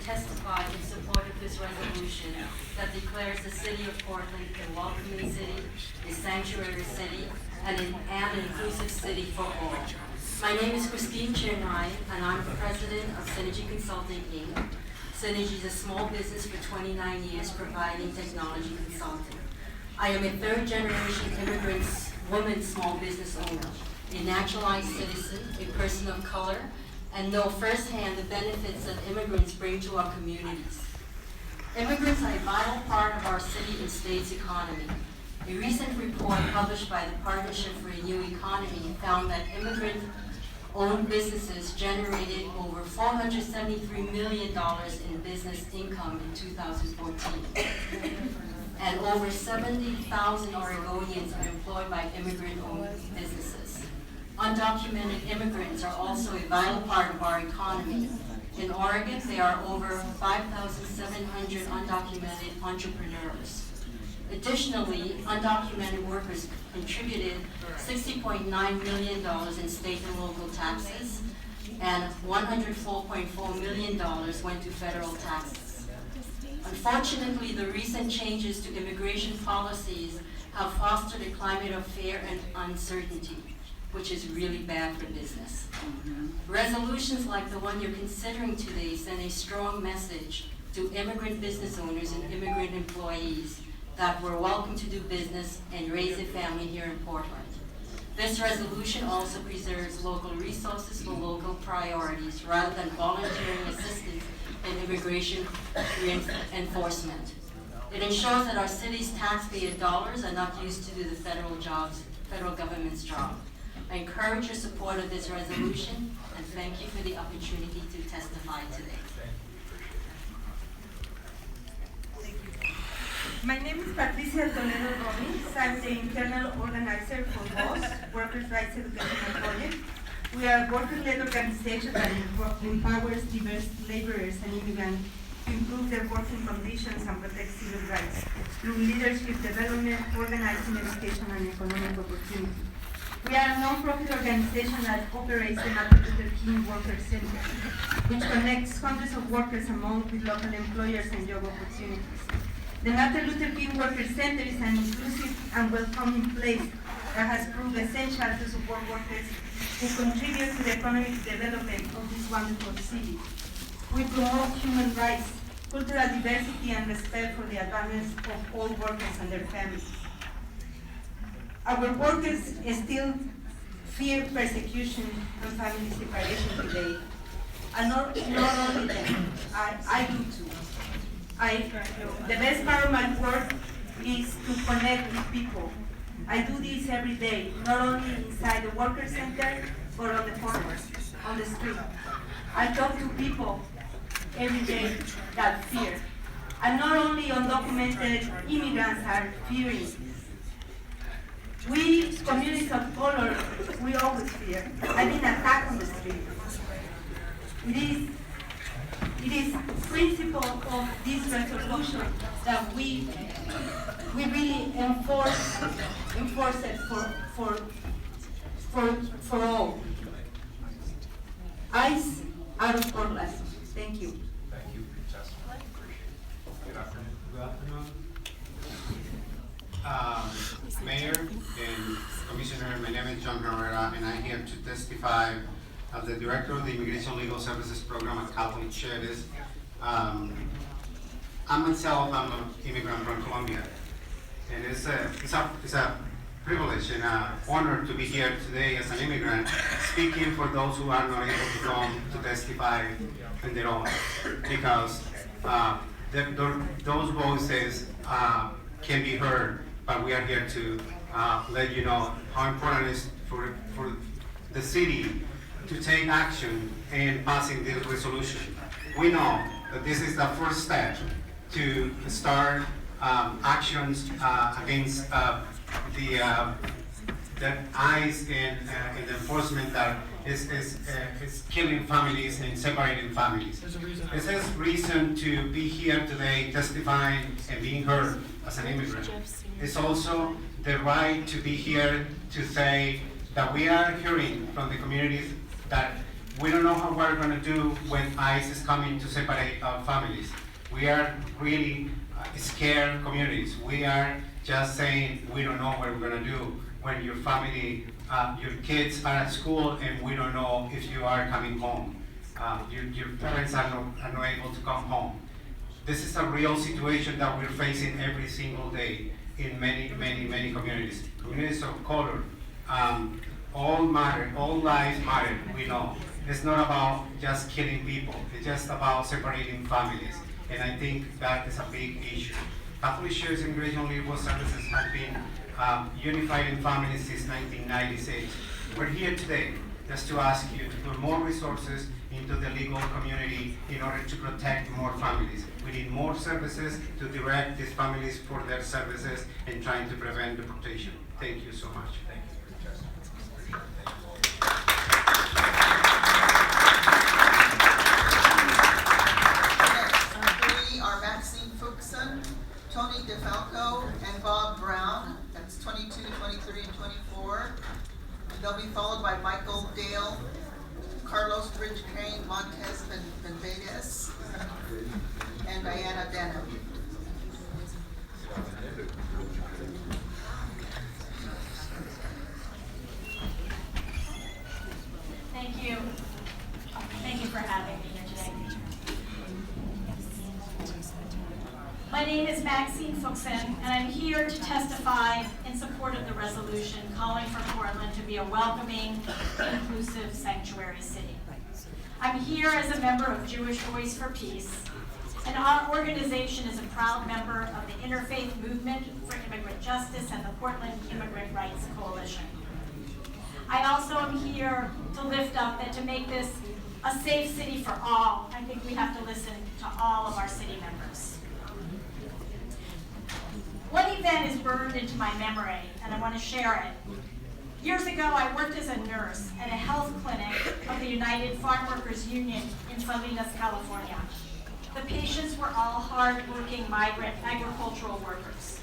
testify in support of this resolution that declares the city of Portland a welcoming city, a sanctuary city, and an inclusive city for all. My name is Christine Chenrai, and I'm the president of Synergy Consulting, Inc. Synergy is a small business for 29 years providing technology consulting. I am a third-generation immigrant woman small business owner, a naturalized citizen, a person of color, and know firsthand the benefits that immigrants bring to our communities. Immigrants are a vital part of our city and state's economy. A recent report published by the Partnership for a New Economy found that immigrant-owned businesses generated over $473 million in business income in 2014. And over 70,000 Oregonians are employed by immigrant-owned businesses. Undocumented immigrants are also a vital part of our economy. In Oregon, there are over 5,700 undocumented entrepreneurs. Additionally, undocumented workers contributed $60.9 million in state and local taxes, and $104.4 million went to federal taxes. Unfortunately, the recent changes to immigration policies have fostered a climate of fear and uncertainty, which is really bad for business. Resolutions like the one you're considering today send a strong message to immigrant business owners and immigrant employees that we're welcome to do business and raise a family here in Portland. This resolution also preserves local resources for local priorities rather than volunteering assistance in immigration enforcement. It ensures that our city's taxpayer dollars are not used to do the federal government's job. I encourage your support of this resolution and thank you for the opportunity to testify today. My name is Patricia Toledo Robbins. I'm the internal organizer for WOS, Workers' Rights Educational Project. We are a worker-led organization that empowers diverse laborers and immigrants to improve their working conditions and protect civil rights through leadership development, organizing, education, and economic opportunity. We are a non-profit organization that operates the Martin Luther King Worker Center, which connects hundreds of workers among with local employers and job opportunities. The Martin Luther King Worker Center is an inclusive and welcoming place that has proved essential to support workers who contribute to the economic development of this wonderful city. We promote human rights, cultural diversity, and respect for the advancement of all workers and their families. Our workers still fear persecution and family separation today. And not only them, I do too. The best part of my work is to connect with people. I do this every day, not only inside the worker center, but on the corners, on the street. I talk to people every day that fear. And not only undocumented immigrants are fearing. We, communities of color, we always fear. I've been attacked on the street. It is principle of this resolution that we really enforce it for all. Eyes out of Portland. Thank you. Thank you for your testimony. Appreciate it. Good afternoon. Good afternoon. Mayor and Commissioner, my name is John Herrera, and I'm here to testify as the Director of the Immigration Legal Services Program at Catholic Charities. I'm an immigrant from Colombia, and it's a privilege and an honor to be here today as an immigrant, speaking for those who are not able to come to testify on their own, because those voices can be heard, but we are here to let you know how important it is for the city to take action in passing this resolution. We know that this is the first step to start actions against the ICE and the enforcement that is killing families and separating families. This is reason to be here today testifying and being heard as an immigrant. It's also the right to be here to say that we are hearing from the communities that We don't know how we're going to do when ICE is coming to separate our families. We are really scared communities. We are just saying we don't know what we're going to do when your family, your kids are at school and we don't know if you are coming home. Your parents are not able to come home. This is a real situation that we're facing every single day in many communities. Communities of color, all matter, all lives matter, we know. It's not about just killing people, it's just about separating families. And I think that is a big issue. Catholic Church Immigration Legal Services have been unifying families since 1996. We're here today just to ask you to put more resources into the legal community in order to protect more families. We need more services to direct these families for their services and trying to prevent deportation. Thank you so much. Thank you for your testimony. We are Maxine Fuchsen, Tony DeFalco, and Bob Brown. That's 22, 23, and 24. And they'll be followed by Michael Dale, Carlos Bridge Crane, Montez Vegas, and Diana Denham. Thank you. Thank you for having me here today. My name is Maxine Fuchsen, and I'm here to testify in support of the resolution calling for Portland to be a welcoming, inclusive sanctuary city. I'm here as a member of Jewish Voice for Peace, and our organization is a proud member of the Interfaith Movement for Immigrant Justice and the Portland Immigrant Rights Coalition. I also am here to lift up and to make this a safe city for all. I think we have to listen to all of our city members. One event is burned into my memory, and I want to share it. Years ago, I worked as a nurse at a health clinic of the United Farm Workers Union in Salinas, California. The patients were all hard-working migrant agricultural workers.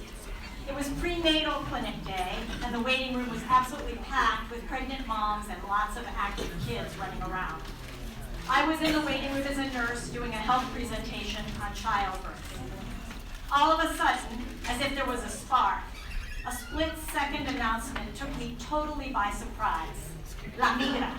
It was prenatal clinic day, and the waiting room was absolutely packed with pregnant moms and lots of active kids running around. I was in the waiting room as a nurse doing a health presentation on childbirth. All of a sudden, as if there was a spark, a split-second announcement took me totally by surprise. La migra,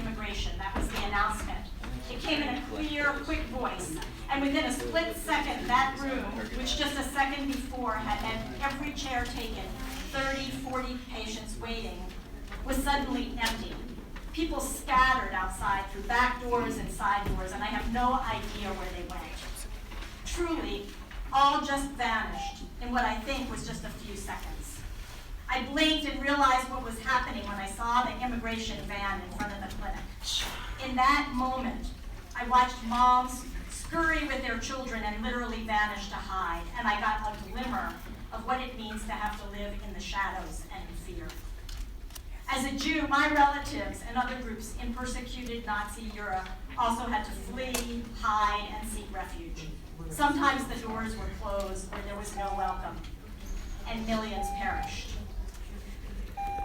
immigration, that was the announcement. It came in a clear, quick voice, and within a split second, that room, which just a second before had every chair taken, 30, 40 patients waiting, was suddenly empty. People scattered outside through back doors and side doors, and I have no idea where they went. Truly, all just vanished in what I think was just a few seconds. I blinked and realized what was happening when I saw the immigration van in front of the clinic. In that moment, I watched moms scurry with their children and literally vanish to hide, and I got a glimmer of what it means to have to live in the shadows and in fear. As a Jew, my relatives and other groups in persecuted Nazi Europe also had to flee, hide, and seek refuge. Sometimes the doors were closed or there was no welcome, and millions perished.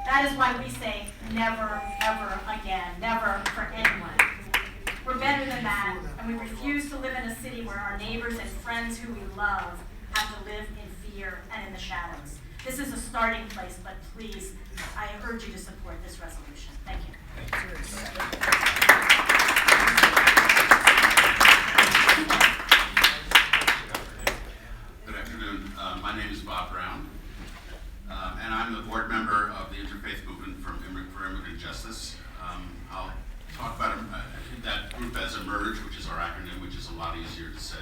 That is why we say never, ever again, never for anyone. We're better than that, and we refuse to live in a city where our neighbors and friends who we love have to live in fear and in the shadows. This is a starting place, but please, I urge you to support this resolution. Thank you. Good afternoon. My name is Bob Brown, and I'm the board member of the Interfaith Movement for Immigrant Justice. I'll talk about that group as EMERGE, which is our acronym, which is a lot easier to say.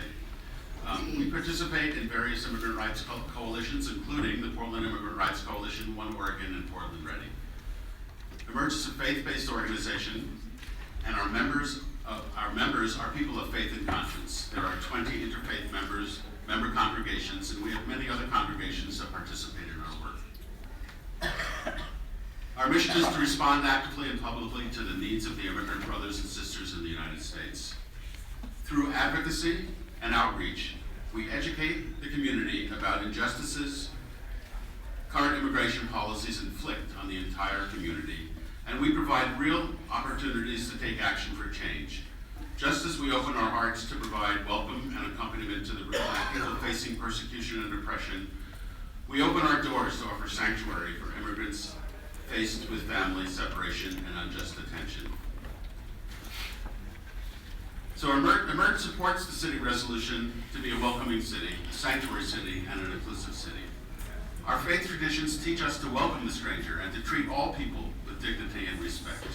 We participate in various immigrant rights coalitions, including the Portland Immigrant Rights Coalition, One Oregon, and Portland Ready. EMERGE is a faith-based organization, and our members are people of faith and conscience. There are 20 interfaith member congregations, and we have many other congregations that participate in our work. Our mission is to respond actively and publicly to the needs of the immigrant brothers and sisters in the United States. Through advocacy and outreach, we educate the community about injustices current immigration policies inflict on the entire community, and we provide real opportunities to take action for change. Just as we open our hearts to provide welcome and accompaniment to the people facing persecution and oppression, we open our doors to offer sanctuary for immigrants faced with family separation and unjust detention. So Emerge supports the city resolution to be a welcoming city, a sanctuary city, and an inclusive city. Our faith traditions teach us to welcome the stranger and to treat all people with dignity and respect.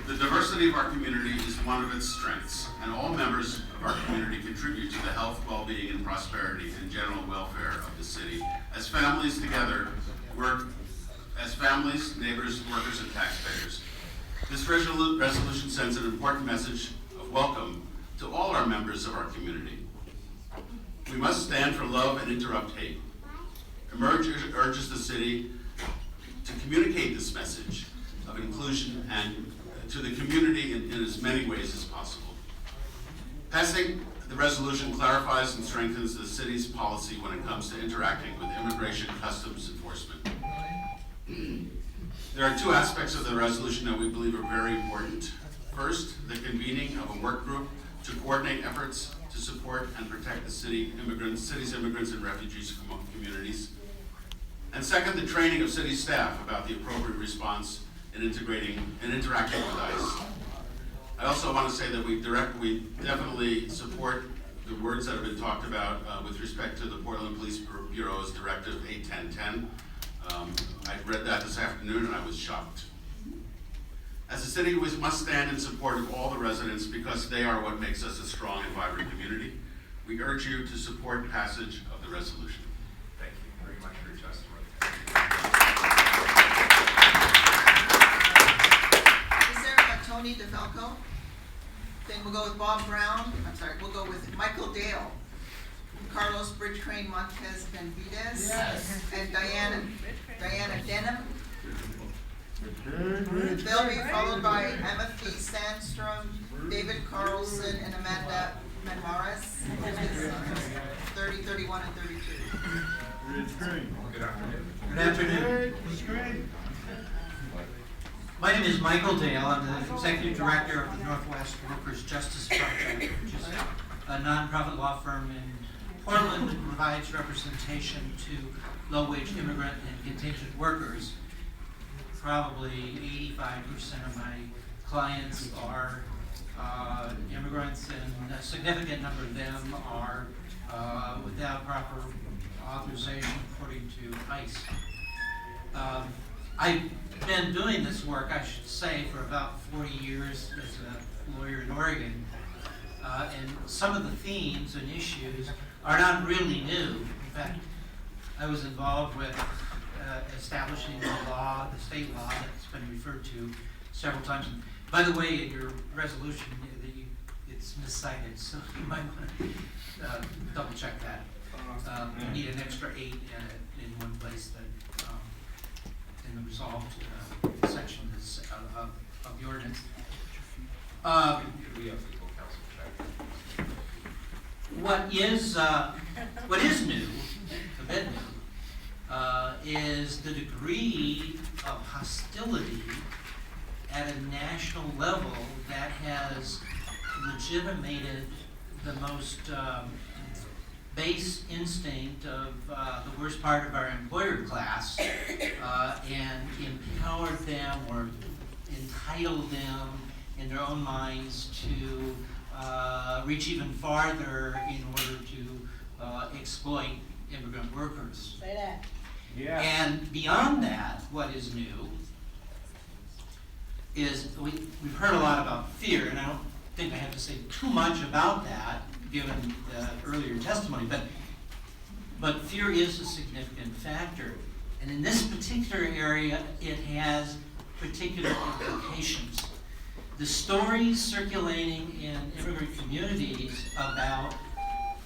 The diversity of our community is one of its strengths, and all members of our community contribute to the health, well-being, and prosperity and general welfare of the city as families together work as families, neighbors, workers, and taxpayers. This resolution sends an important message of welcome to all our members of our community. We must stand for love and interrupt hate. Emerge urges the city to communicate this message of inclusion and to the community in as many ways as possible. Passing the resolution clarifies and strengthens the city's policy when it comes to interacting with immigration customs enforcement. There are two aspects of the resolution that we believe are very important. First, the convening of a work group to coordinate efforts to support and protect the city's immigrants and refugees communities. And second, the training of city staff about the appropriate response in interacting with ICE. I also want to say that we definitely support the words that have been talked about with respect to the Portland Police Bureau's Directive 81010. I read that this afternoon and I was shocked. As a city, we must stand in support of all the residents because they are what makes us a strong and vibrant community. We urge you to support passage of the resolution. Thank you very much for your testimony. Is there a Tony DeFalco? Then we'll go with Bob Brown. We'll go with Michael Dale, Carlos Bridge Crane Montez Benvides, yes, and Diana Denham. They'll be followed by Amity Sandstrom, David Carlson, and Amanda Menmares, 30, 31, and 32. Good afternoon. Good afternoon. My name is Michael Dale. I'm the Executive Director of the Northwest Workers Justice Project, which is a nonprofit law firm in Portland that provides representation to low-wage immigrant and contingent workers. Probably 85% of my clients are immigrants, and a significant number of them are without proper authorization according to ICE. I've been doing this work, I should say, for about 40 years as a lawyer in Oregon. And some of the themes and issues are not really new. In fact, I was involved with establishing the law, the state law that's been referred to several times. And by the way, in your resolution, it's miscited, so you might want to double check that. You need an extra 8 in one place that in the resolved section of the ordinance. We have legal counsel check. What is new, a bit new, is the degree of hostility at a national level that has legitimated the most base instinct of the worst part of our employer class and empowered them or entitled them in their own minds to reach even farther in order to exploit immigrant workers. Say that. Yeah. And beyond that, what is new is we've heard a lot about fear, and I don't think I have to say too much about that given the earlier testimony, but fear is a significant factor. And in this particular area, it has particular implications. The stories circulating in immigrant communities about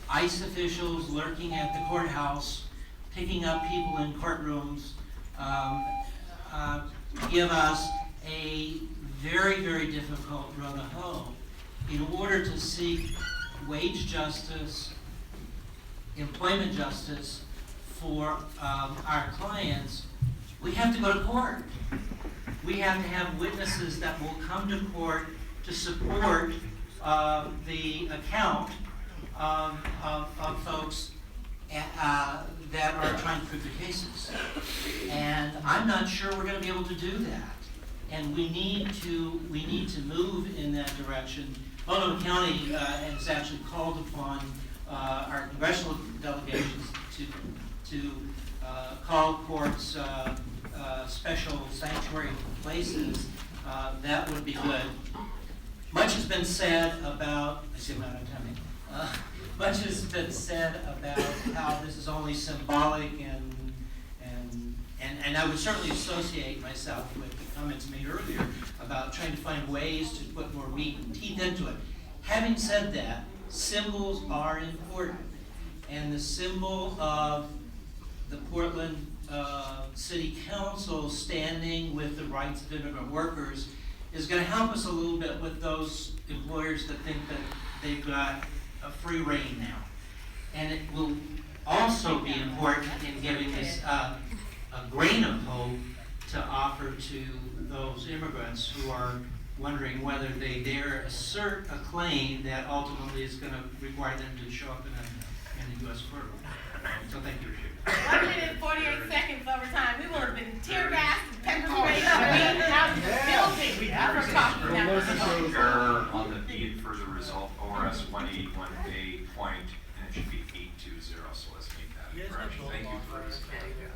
ICE officials lurking at the courthouse, picking up people in courtrooms, give us a very, very difficult road to hoe. In order to seek wage justice, employment justice for our clients, we have to go to court. we have to have witnesses that will come to court to support the account of folks that are trying to prove the cases. And I'm not sure we're going to be able to do that. And we need to move in that direction. Multnomah County has actually called upon our congressional delegations to call courts special sanctuary places. That would be good. Much has been said about, I see I'm out of time. Much has been said about how this is only symbolic, and I would certainly associate myself with the comments made earlier about trying to find ways to put more meat and teeth into it. Having said that, symbols are important, and the symbol of the Portland City Council standing with the rights of immigrant workers is going to help us a little bit with those employers that think that they've got a free rein now. And it will also be important in giving us a grain of hope to offer to those immigrants who are wondering whether they dare assert a claim that ultimately is going to require them to show up in the U.S. court. So thank you, Richard. 1 minute, 48 seconds over time. We will have been tear gassed and pepper sprayed out of the building. We never talked about that. Error on the be it further result ORS 181A point, and it should be 820. So let's make that correction. Thank you for explaining that.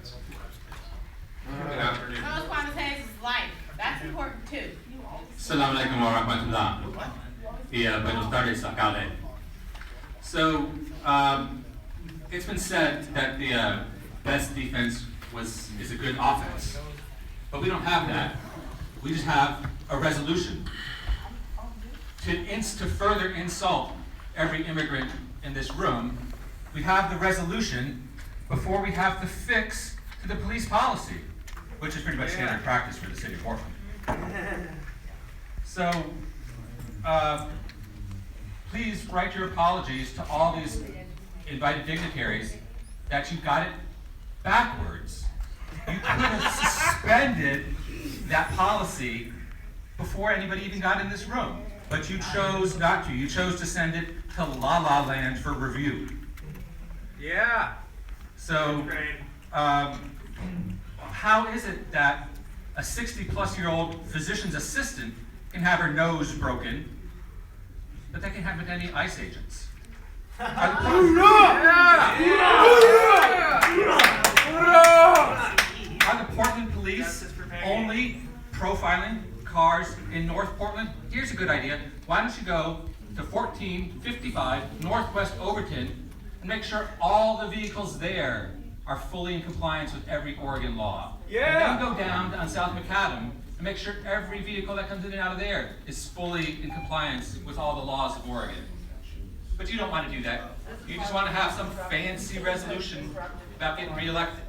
Good afternoon. Those Quanice Hayes' life. That's important too. Assalamualaikum warahmatullah. Buenos tardes, alcalde. So, it's been said that the best defense is a good offense, but we don't have that. We just have a resolution. To further insult every immigrant in this room, we have the resolution before we have the fix to the police policy, which is pretty much standard practice for the city of Portland. So, please write your apologies to all these invited dignitaries that you got it backwards. You could have suspended that policy before anybody even got in this room, but you chose not to. You chose to send it to La La Land for review. Yeah. So, how is it that a 60-plus-year-old physician's assistant can have her nose broken, but they can have it any ICE agents? Are the Portland police only profiling cars in North Portland? Here's a good idea. Why don't you go to 1455 Northwest Overton and make sure all the vehicles there are fully in compliance with every Oregon law. Yeah. And then go down on South Macadam and make sure every vehicle that comes in and out of there is fully in compliance with all the laws of Oregon. But you don't want to do that. You just want to have some fancy resolution about getting reelected.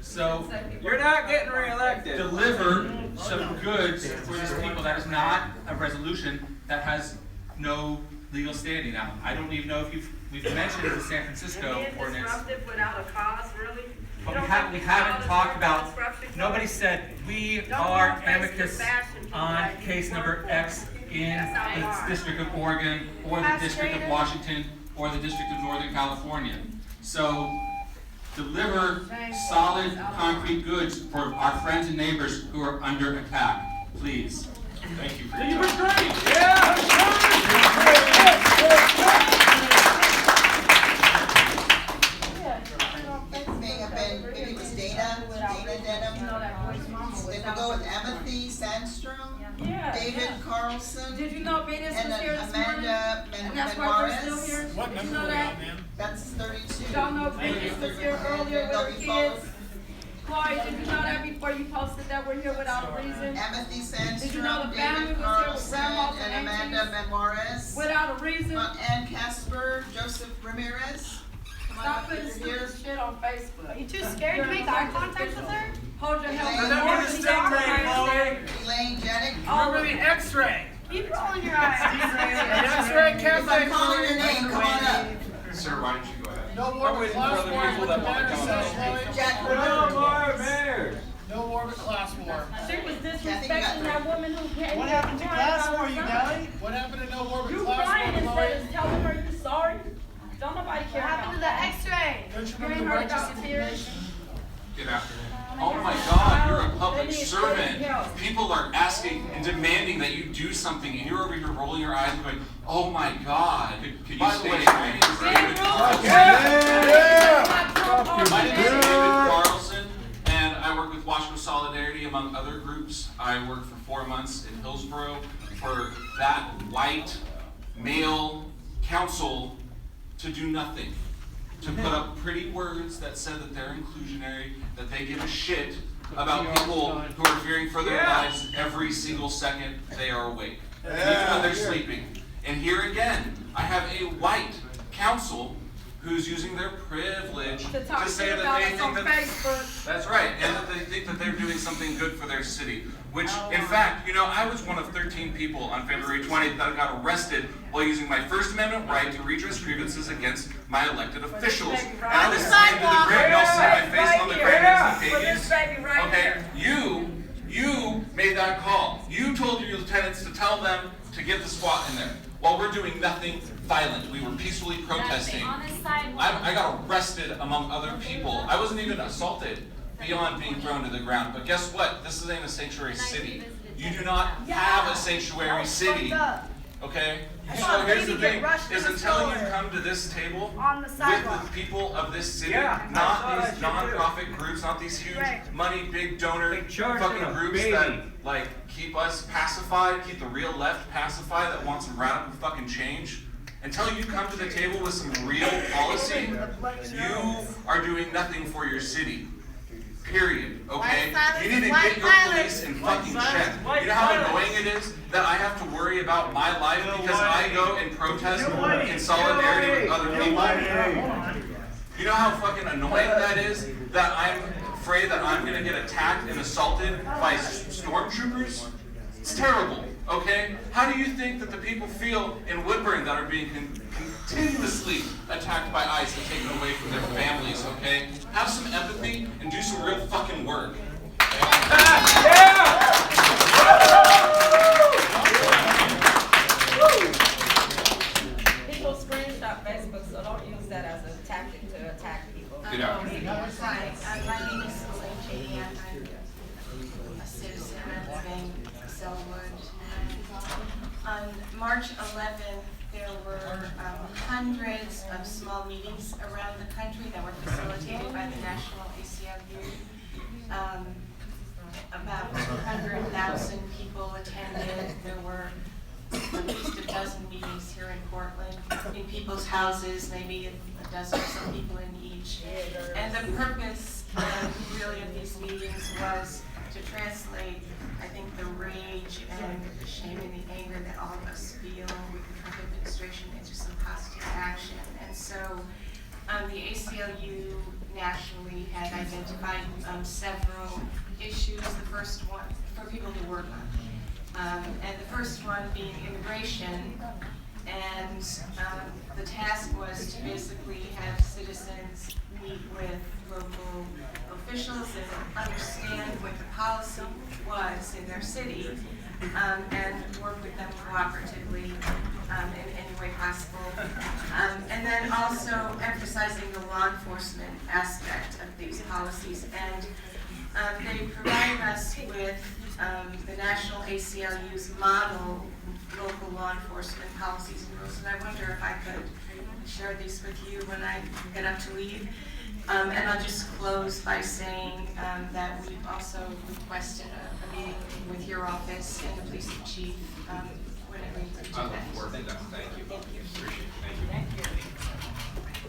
So you're not getting reelected. Deliver some goods for these people. That is not a resolution that has no legal standing. Now, I don't even know if we've mentioned the San Francisco ordinance. Disruptive without a cause, really? But we haven't talked about, nobody said we are amicus on case number X in the District of Oregon or the District of Washington or the District of Northern California. So deliver solid, concrete goods for our friends and neighbors who are under attack, please. Thank you for your time. Maybe it was Dana Denham. They would go with Amity Sandstrom, David Carlson, Did you know Venus was here this morning? Amanda And that's why we're still here? What Did you know that? That's 32. Y'all know Venus was here earlier with her kids? Chloe, did you know that before you posted that we're here without a reason? Amity Sandstrom, Did you know the family David was here with Carlson, grandmas and and Amanda Memoires. Without a reason? Ann Casper, Joseph Ramirez. Stop putting stupid shit on Facebook. Are you too scared to make eye contact with her? Hold your head. Remember the stingray, Chloe? Elaine Jenick. Remember the X-ray? Keep rolling your eyes. X-ray If I'm calling your name, come on up. Sir, why don't you go ahead? No more people that want to Jack No more bears. No war but class war. She was disrespecting that woman who came. What happened to class war, you guy? What happened to no war but You class crying war, instead Chloe? of telling her you're sorry. Don't nobody care. What happened to the X-ray? Don't you You remember ain't the heard righteous about the tears? indignation? Good afternoon. Oh my God, you're a public servant. People are asking and demanding that you do something, and you're over here rolling your eyes and going, oh my God. Could By you the way, state my name is David Carlson. My name is David Carlson, and I work with Washco Solidarity, among other groups. I worked for 4 months in Hillsborough for that white male council to do nothing. To put up pretty words that said that they're inclusionary, that they give a shit about people who are fearing for their lives every single second they are awake, and even when they're sleeping. And here again, I have a white council who's using their privilege to say that they think that that's right, and that they think that they're doing something good for their city. Which, in fact, you know, I was one of 13 people on February 20th that got arrested while using my First Amendment right to redress grievances against my elected officials. And I was slammed to the ground. Y'all see my face on the ground next to the pages? Okay, you made that call. You told your lieutenants to tell them to get the SWAT in there. While we're doing nothing violent, we were peacefully protesting. I got arrested among other people. I wasn't even assaulted beyond being thrown to the ground. But guess what? This ain't a sanctuary city. You do not have a sanctuary city. Okay? So here's the thing, is until you come to this table with the people of this city, not these non-profit groups, not these huge money, big donor fucking groups that like keep us pacified, keep the real left pacified that want some radical fucking change. Until you come to the table with some real policy, you are doing nothing for your city. Period. Okay? You need to get your police in fucking check. You know how annoying it is that I have to worry about my life because I go and protest in solidarity with other people? You know how fucking annoying that is? That I'm afraid that I'm gonna get attacked and assaulted by stormtroopers? It's terrible. Okay? How do you think that the people feel in Woodburn that are being continuously attacked by ICE and taken away from their families, okay? Have some empathy and do some real fucking work. People screenshot Facebook, so don't use that as a tactic to attack people. Good afternoon. Hi, my name is Elaine Katie, and I'm a citizen representing Selwood. On March 11th, there were hundreds of small meetings around the country that were facilitated by the National ACLU. About 200,000 people attended. There were at least a dozen meetings here in Portland, in people's houses, maybe a dozen or so people in each. And the purpose really of these meetings was to translate, I think, the rage and the shame and the anger that all of us feel with the Trump administration into some positive action. And so the ACLU nationally had identified several issues. The first one for people to work on. And the first one being immigration. And the task was to basically have citizens meet with local officials and understand what the policy was in their city, and work with them cooperatively in any way possible. And then also emphasizing the law enforcement aspect of these policies. And they provided us with the National ACLU's model local law enforcement policies and rules. And I wonder if I could share these with you when I get up to leave. And I'll just close by saying that we've also requested a meeting with your office and the police chief whenever you do that. Thank you. Thank you. Appreciate it. Thank you.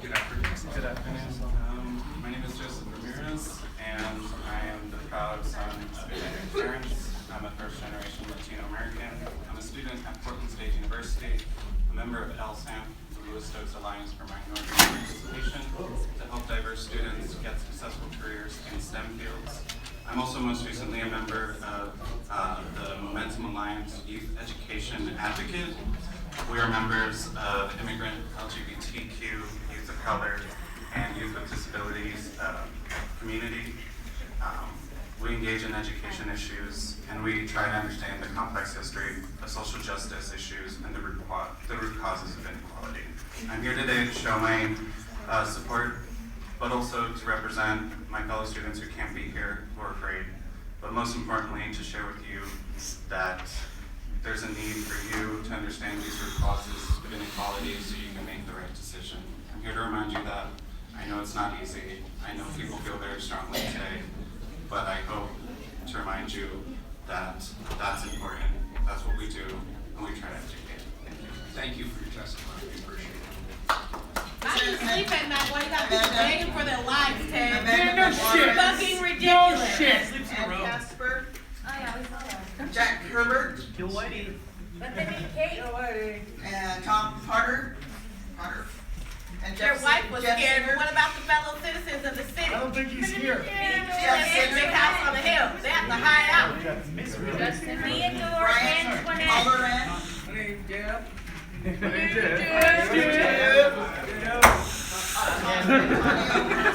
Good afternoon. Good afternoon. My name is Joseph Ramirez, and I am the proud son of immigrant parents. I'm a first-generation Latino American. I'm a student at Portland State University, a member of LSAM, the Louis Stokes Alliance for Minority Participation, to help diverse students get successful careers in STEM fields. I'm also most recently a member of the Momentum Alliance Youth Education Advocate. We are members of immigrant, LGBTQ, youth of color, and youth with disabilities community. We engage engage in education issues, and we try to understand the complex history of social justice issues and the root causes of inequality. I'm here today to show my support, but also to represent my fellow students who can't be here, who are afraid, but most importantly to share with you that there's a need for you to understand these root causes of inequality so you can make the right decision. I'm here to remind you that I know it's not easy. I know people feel very strongly today, but I hope to remind you that that's important. That's what we do, and we try to educate. Thank you for your testimony. We appreciate it. How do you sleep at night while you got people begging for their lives, Ted? Man, no shit. Fucking ridiculous. No shit. And Casper, Oh yeah, we saw that. Jack Herbert, Kill Whitey. Let them eat cake. and Tom Carter, and Their Jeff. wife was Jeff scared, but Singer. what about the fellow citizens of the city? I don't think he's here. They live in a big house on the hill. They have to hide out. Theodore, Brian Antoinette. Halloran,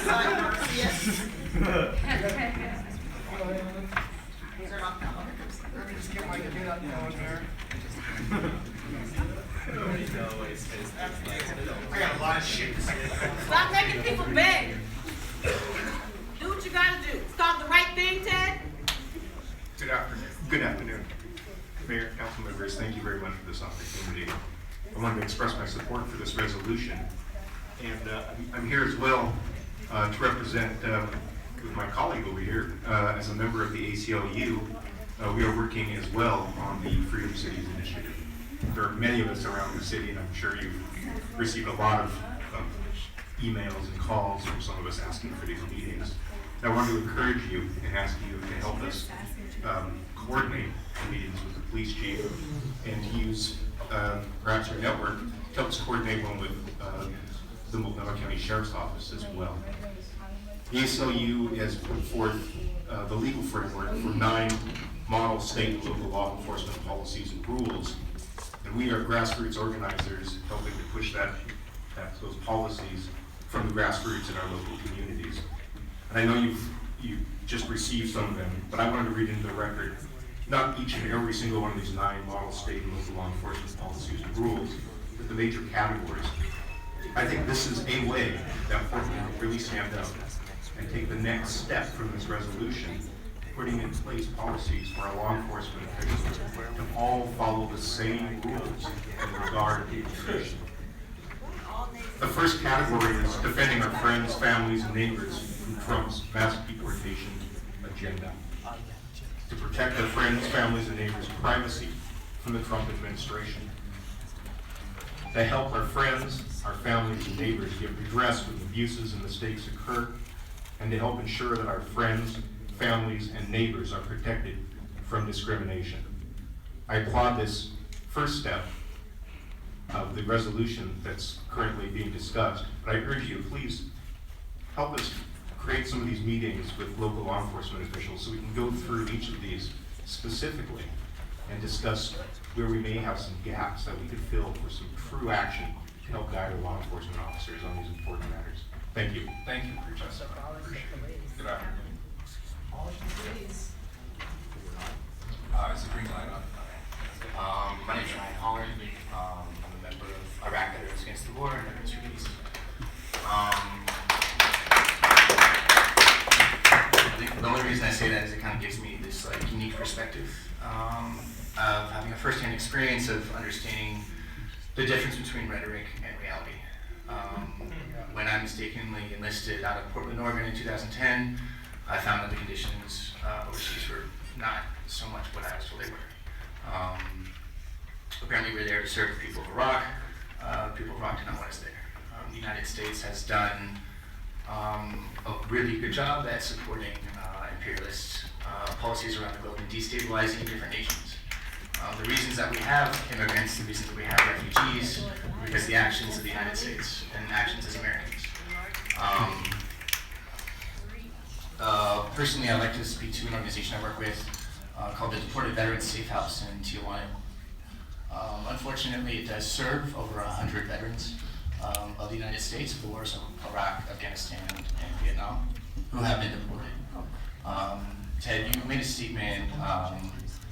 Antonio Marcias. Just get my kid out there. I got a lot of shit to say. Stop making people beg. Do what you gotta do. It's called the right thing, Ted. Good afternoon. Good afternoon. Mayor, council members, thank you very much for this opportunity. I wanted to express my support for this resolution. And I'm here as well to represent with my colleague over here as a member of the ACLU. We are working as well on the Freedom Cities Initiative. There are many of us around the city, and I'm sure you've received a lot of emails and calls from some of us asking for these meetings. And I want to encourage you and ask you to help us coordinate meetings with the police chief and to use perhaps your network to help us coordinate one with the Multnomah County Sheriff's Office as well. The ACLU has put forth the legal framework for 9 model state and local law enforcement policies and rules, and we are grassroots organizers helping to push those policies from the grassroots in our local communities. And I know you've just received some of them, but I wanted to read into the record not each and every single one of these 9 model state and local law enforcement policies and rules, but the major categories. I think this is a way that Portland will really stand up and take the next step from this resolution, putting in place policies for our law enforcement officials to all follow the same rules in regard to immigration. The first category is defending our friends, families, and neighbors from Trump's mass deportation agenda. To protect our friends, families, and neighbors' privacy from the Trump administration. To help our friends, our families, and neighbors get redress when abuses and mistakes occur, and to help ensure that our friends, families, and neighbors are protected from discrimination. I applaud this first step of the resolution that's currently being discussed, but I urge you, please help us create some of these meetings with local law enforcement officials so we can go through each of these specifically and discuss where we may have some gaps that we could fill for some true action to help guide our law enforcement officers on these important matters. Thank you. Thank you for your testimony. Appreciate it. Good afternoon. It's a green light on. My name is Ryan Holland. I'm a member of Iraq Veterans Against the War and Veterans for Peace. I think the only reason I say that is it kind of gives me this unique perspective of having a first-hand experience of understanding the difference between rhetoric and reality. When I mistakenly enlisted out of Portland, Oregon in 2010, I found that the conditions overseas were not so much what I was told they were. Apparently we were there to serve the people of Iraq. People of Iraq did not want us there. The United States has done a really good job at supporting imperialist policies around the globe and destabilizing different nations. The reasons that we have immigrants, the reasons that we have refugees, are because the actions of the United States and actions as Americans. Personally, I'd like to speak to an organization I work with called the Deported Veterans Safe House in Tijuana. Unfortunately, it does serve over 100 veterans of the United States, of the wars of Iraq, Afghanistan, and Vietnam, who have been deported. Ted, you made a statement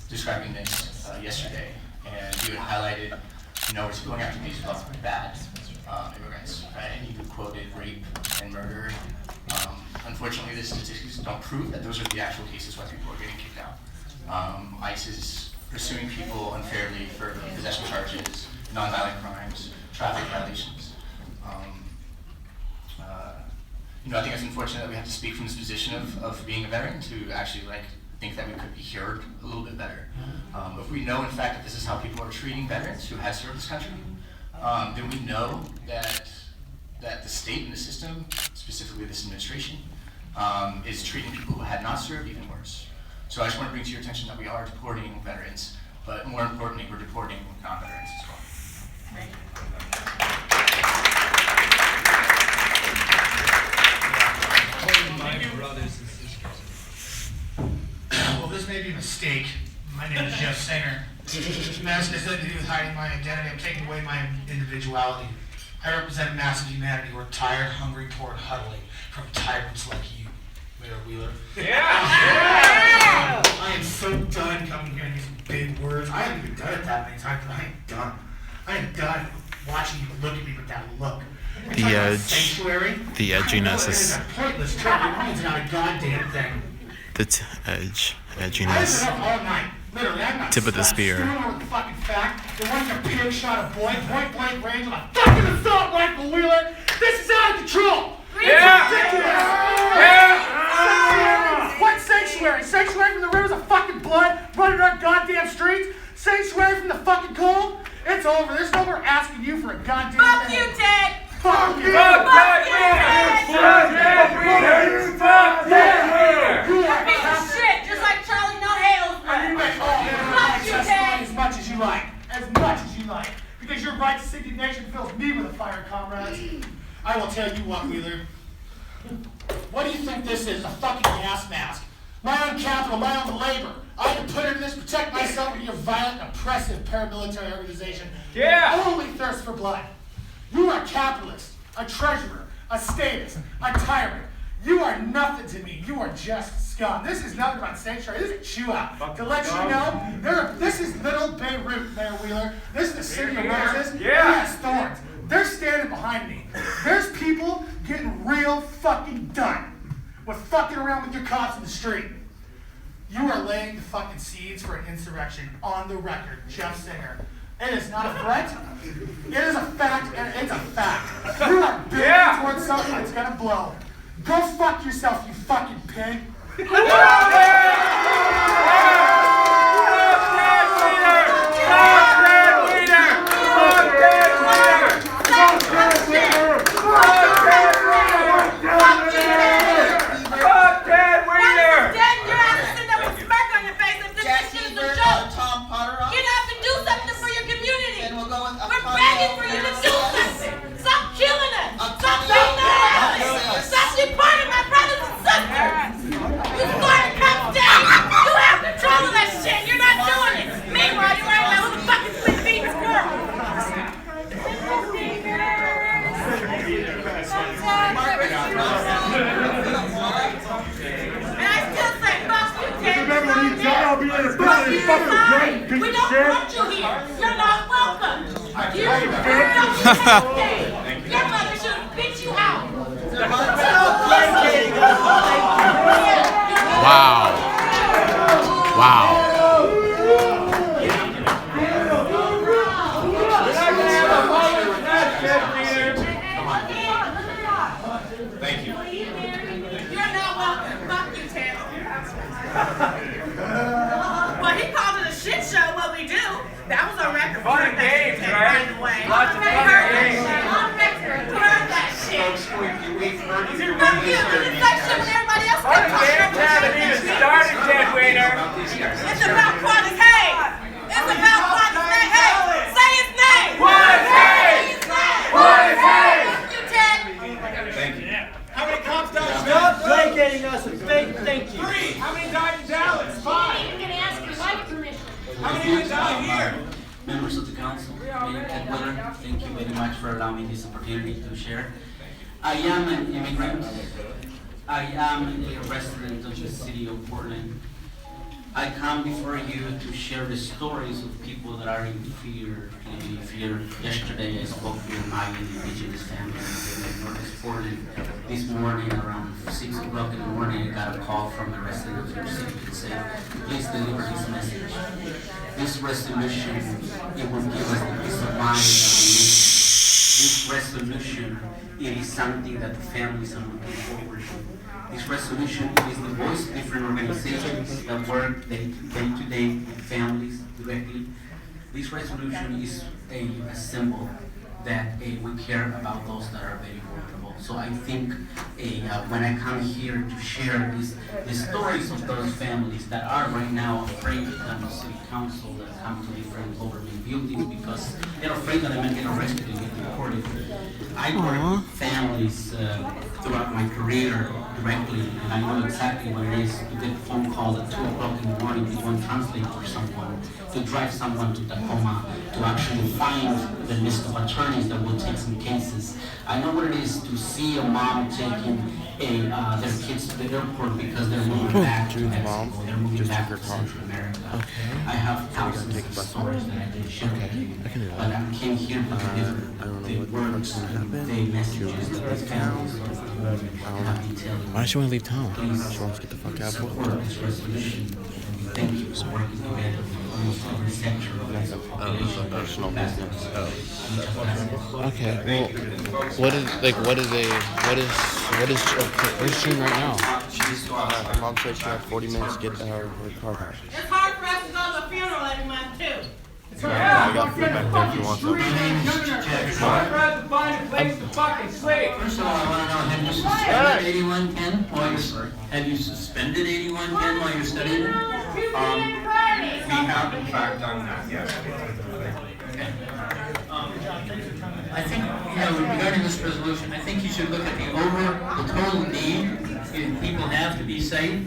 describing this yesterday, and you had highlighted, we're going after these bad immigrants, right? And you quoted rape and murder. Unfortunately, the statistics don't prove that those are the actual cases why people are getting kicked out. ICE is pursuing people unfairly for possession charges, nonviolent crimes, traffic violations. I think it's unfortunate that we have to speak from this position of being a veteran to actually think that we could be heard a little bit better. If we know, in fact, that this is how people are treating veterans who have served this country, then we know that the state and the system, specifically this administration, is treating people who had not served even worse. So I just want to bring to your attention that we are deporting veterans, but more importantly, we're deporting non-veterans as well. Thank you. Brothers and sisters. Well, this may be a mistake. My name is Jeff Singer. Mass has nothing to do with hiding my identity. I'm taking away my individuality. I represent a mass of humanity who are tired, hungry, poor, and huddling from tyrants like you, Mayor Wheeler. Yeah! I am so done coming here and using big words. I haven't even done it that many times, but I am done. I am done watching you look at me with that look. The edge, the edginess is pointless trick. It means not a goddamn thing. the edginess, tip of the spear. Fucking fact, the one your pig shot a boy point blank range with a fucking assault rifle, Wheeler. This is out of control. Yeah. Yeah. What sanctuary? Sanctuary from the rivers of fucking blood running our goddamn streets? Sanctuary from the fucking cold? It's over. There's no more asking you for a goddamn Fuck thing. you, Ted! Fuck you! Fuck You're a piece of shit, just like Charlie No Hales. Fuck you, Ted! As much as you like. As much as you like. Because your righteous indignation fills me with a fire, comrades. I will tell you what, Wheeler. What do you think this is? A fucking gas mask. My own capital, my own labor. I had to put into this to protect myself from your violent, oppressive paramilitary organization. Yeah. Only thirst for blood. You are a capitalist, a treasurer, a statist, a tyrant. You are nothing to me. You are just scum. This is nothing about sanctuary. This is a chew out. To let you know, this is Little Beirut, Mayor Wheeler. This is the city of roses. It has thorns. They're standing behind me. There's people getting real fucking done with fucking around with your cops in the street. You are laying the fucking seeds for an insurrection on the record, Jeff Singer. It is not a threat. It is a fact, and it's a fact. You are building towards something that's gonna blow. Go fuck yourself, you fucking pig. We don't want you here. You're not welcome. Your mother should have picked you out. Wow. Wow. Thank you. You're not welcome. Fuck you, Ted. Well, he called it a shit show. What we do. That was a record. Fun and games, right? By the way. Lots of fun and games. On record. Heard that shit. We've heard you. Fuck you. It's like shit when everybody else Fun and games haven't even started yet, waiter. It's about Quanice Hayes. It's about Quanice Hayes. Say his name. Quanice Hayes. Quanice Hayes. Fuck you, Ted. Thank you. How many cops died? Stop placating us and fake thank you. 3. How many died in Dallas? 5. You're gonna ask your wife permission. How many died here? Members of the council, Mayor Ted Wheeler, thank you very much for allowing me this opportunity to share. I am an immigrant. I am a resident of the city of Portland. I come before you to share the stories of people that are in fear, living in fear. Yesterday I spoke with Mayan indigenous families in Northeast Portland. This morning around 6 o'clock in the morning I got a call from a resident of your city that said, please deliver this message. This resolution, it will give us the peace of mind that we need. This resolution, it is something that the families are looking forward to. This resolution is the voice of different organizations that work day-to-day with families directly. This resolution is a symbol that we care about those that are very vulnerable. So I think when I come here to share the stories of those families that are right now afraid to come to city council, that come to different government buildings because they're afraid that they might get arrested and get deported. I work with families throughout my career directly, and I know exactly what it is to get a phone call at 2 o'clock in the morning to go and translate for someone, to drive someone to Tacoma, to actually find the list of attorneys that will take some cases. I know what it is to see a mom taking their kids to the airport because they're moving back to Mexico, they're moving back to Central America. I have thousands of stories that I can share with you, but I came here to deliver the words and the messages that these families have been telling me. Why does she want to leave town? She wants to get the fuck out of Portland. This resolution. Thank you for working together with almost every sector of the population. Personal business. Okay. Well, what is June right now? Her mom said she had 40 minutes to get her car back. It's hard for us to go to a funeral every month too. I got food back there if you want some. I'd rather find a place to fucking sleep. First of all, I want to know, have you suspended 8110 while you're have you suspended 8110 while you're studying it? We have in fact done that, yes. I think, regarding this resolution, I think you should look at the total need people have to be safe.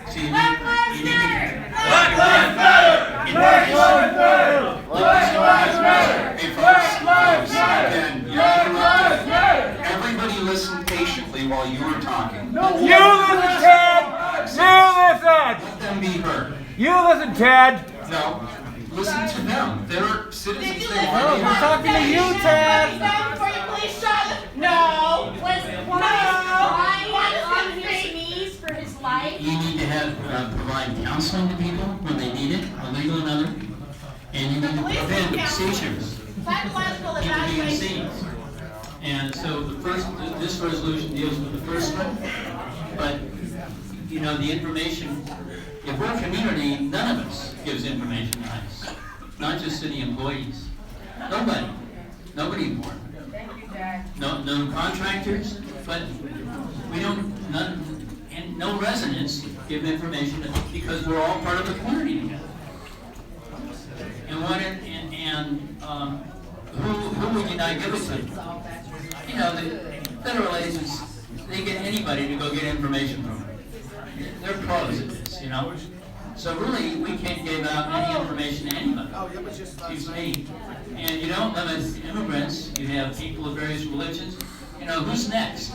So you need to Black Lives Matter! Black Lives Matter! Black Lives Matter! Black Lives Matter! Black Lives Matter! Everybody listen patiently while you are talking. You listen, Ted! You listen! Let them be heard. You listen, Ted! No, listen to them. They're citizens. No, we're talking to you, Ted! No. You need to have provide counseling to people when they need it, legal and other, and you need to prevent seizures, people being seized. And so this resolution deals with the first one, but the information. If we're a community, none of us gives information to us, not just city employees. Nobody important. No contractors, but we don't. And no residents give information because we're all part of the community together. And who would you not give it to? The federal agents, they get anybody to go get information from them. They're pros at this, So really, we can't give out any information to anybody. Excuse me. And you don't limit immigrants. You have people of various religions. Who's next?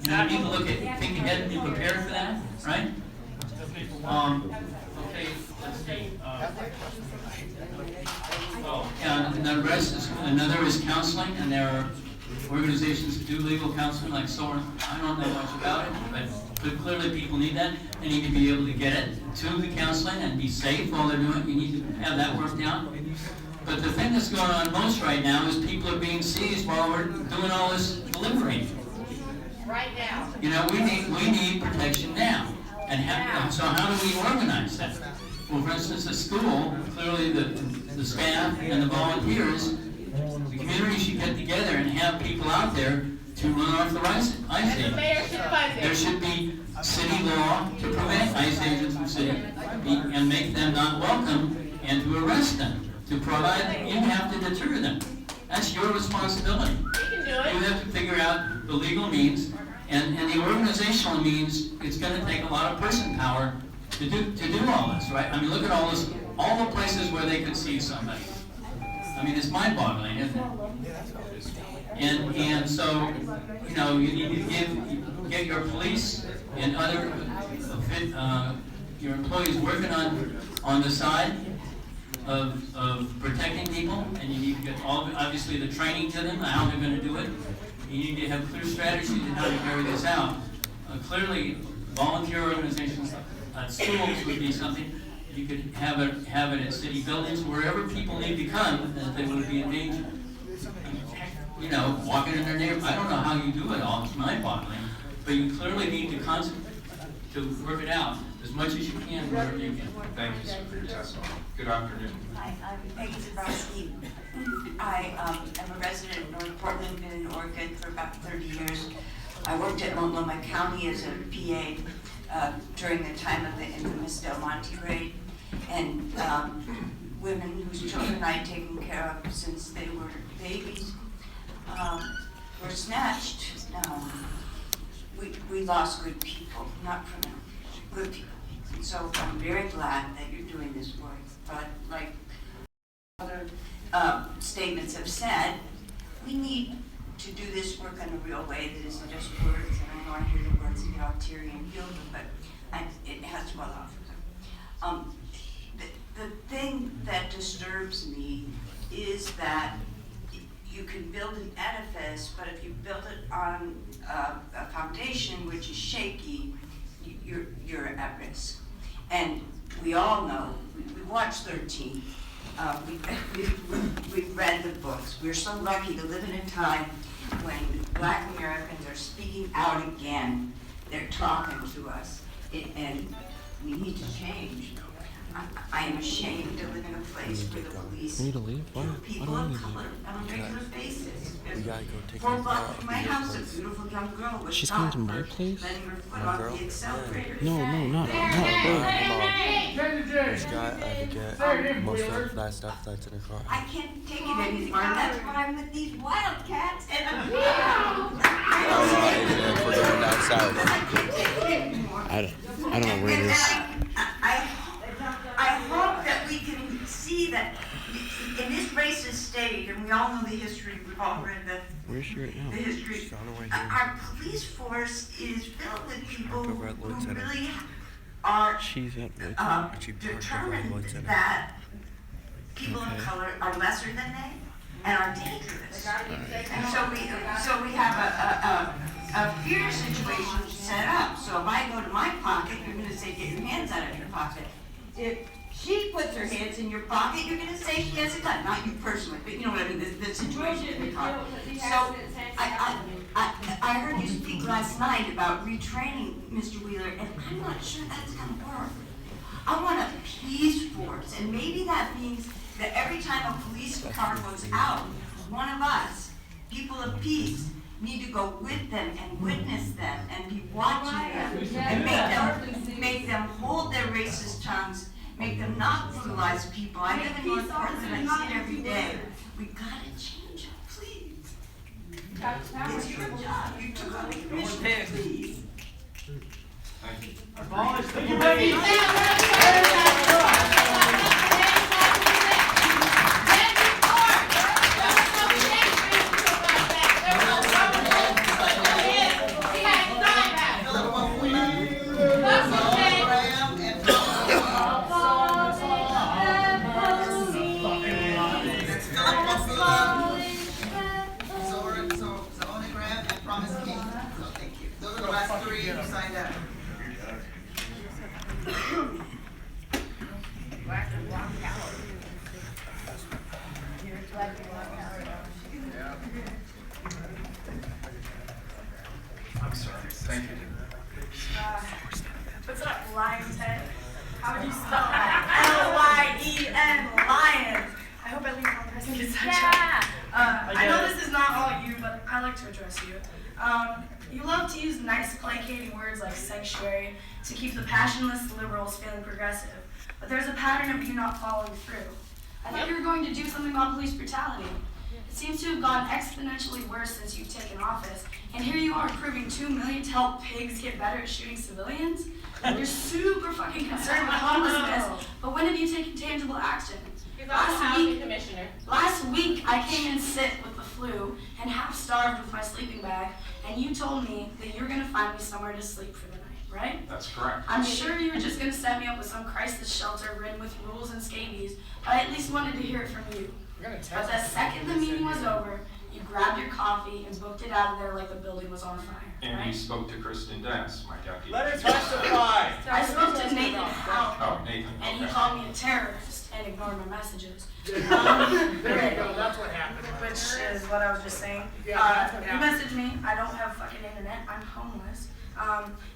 You need to think ahead and be prepared for that, right? Okay, let's see. And the rest is, another is counseling, and there are organizations that do legal counseling like SOAR. I don't know much about it, but clearly people need that. They need to be able to get it to the counseling and be safe while they're doing it. You need to have that worked out. But the thing that's going on most right now is people are being seized while we're doing all this delivering. Right now. We need protection now. And so how do we organize that? Well, for instance, at school, clearly the staff and the volunteers, the community should get together and have people out there to run off the ice agents. There should be city law to prevent ice agents from city and make them not welcome and to arrest them. To provide, you have to deter them. That's your responsibility. You can do it. You have to figure out the legal means and the organizational means. It's going to take a lot of person power to do all this, right? I mean, look at all the places where they could see somebody. I mean, it's mind-boggling, isn't it? And so, you need to give get your police and other your employees working on the side of protecting people, and you need to get obviously the training to them, how they're going to do it. You need to have clear strategies on how to carry this out. Clearly, volunteer organizations at schools would be something. You could have it at city buildings, wherever people need to come, that they would be in danger. You know, walking in their neighborhood. I don't know how you do it all, it's mind-boggling, but you clearly need to work it out as much as you can wherever you can. Thank you, sir, for your testimony. Good afternoon. Hi, I'm Peggy Zabrowski. I am a resident of North Portland, been in Oregon for about 30 years. I worked at Multnomah County as a PA during the time of the infamous Del Monte raid, and women whose children I'd taken care of since they were babies were snatched. We lost good people, not criminals, good people. So I'm very glad that you're doing this work. But like other statements have said, we need to do this work in a real way that isn't just words. And I know I hear the words and get all teary and feel them, but it has to well off. The thing that disturbs me is that you can build an edifice, but if you build it on a foundation which is shaky, you're at risk. And we all know, we watched 13, we've read the books. We're so lucky to live in a time when Black Americans are speaking out again. They're talking to us, and we need to change. I am ashamed to live in a place where the police You need to leave? Why? people Why do I of need to color leave? on a regular basis. We gotta go take For her a block out. from my house, a beautiful young girl was She's shot coming to my for place? letting her foot My off girl? the accelerator. No, not This guy, I forget most of that stuff that's in her car. I can't take it anymore, and that's why I'm with these wildcats, and I'm If we're going down south. I can't take it anymore. I don't know where it is. I hope that we can see that in this racist state, and we all know the history, we've all read Where's she right now? the history. She's on her way here. Our police force is filled with people who Over at Lloyd Center. really are She's at Lloyd determined that people of color are lesser than they and are dangerous. And so we have a fear situation set up. So if I go to my pocket, you're going to say, get your hands out of your pocket. If she puts her hands in your pocket, you're going to say she has a gun. Not you personally, but you know what I mean, the situation we talk. So I heard you speak last night about retraining Mr. Wheeler, and I'm not sure that's going to work. I want a peace force, and maybe that means that every time a police car goes out, one of us, people of peace, need to go with them and witness them and be watching them and make them hold their racist tongues, make them not brutalize people. I live in North Portland, I see it every day. We gotta change it, please. It's your job. You took on the commission, please. Thank you. Abolish the police. I'm sorry. Thank you. What's up, Lion's Head? How would you spell that? L-Y-E-N, Lion. I hope at least one person gets that shot. I know this is not all you, but I like to address you. You love to use nice, placating words like sanctuary to keep the passionless liberals feeling progressive. But there's a pattern of you not following through. I thought you were going to do something about police brutality. It seems to have gone exponentially worse since you've taken office, and here you are approving $2 million to help pigs get better at shooting civilians. You're super fucking concerned with homelessness, but when have you taken tangible action? Last week, I came in sick with the flu and half starved with my sleeping bag, and you told me that you're gonna find me somewhere to sleep for the night, right? That's correct. I'm sure you were just gonna set me up with some crisis shelter ridden with rules and scabies, but I at least wanted to hear it from you. But the second the meeting was over, you grabbed your coffee and booked it out of there like the building was on fire. And he spoke to Kristen Dennis, my deputy. Let her testify. I spoke to Nathan Howell, Oh, Nathan, and he okay. called me a terrorist and ignored my messages. There you go, that's what happened. Which is what I was just saying. Yeah, that's what You happened. messaged me, I don't have fucking internet, I'm homeless.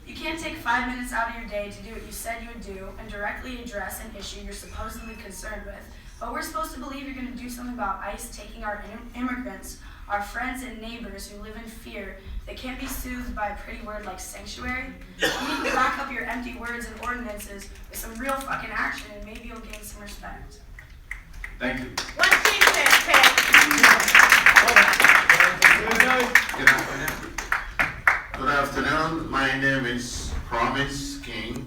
You can't take 5 minutes out of your day to do what you said you would do and directly address an issue you're supposedly concerned with. But we're supposed to believe you're gonna do something about ICE taking our immigrants, our friends and neighbors who live in fear that can't be soothed by a pretty word like sanctuary. You need to back up your empty words and ordinances with some real fucking action, and maybe you'll gain some respect. Thank you. What she said, Ted. Good afternoon. My name is Promise King.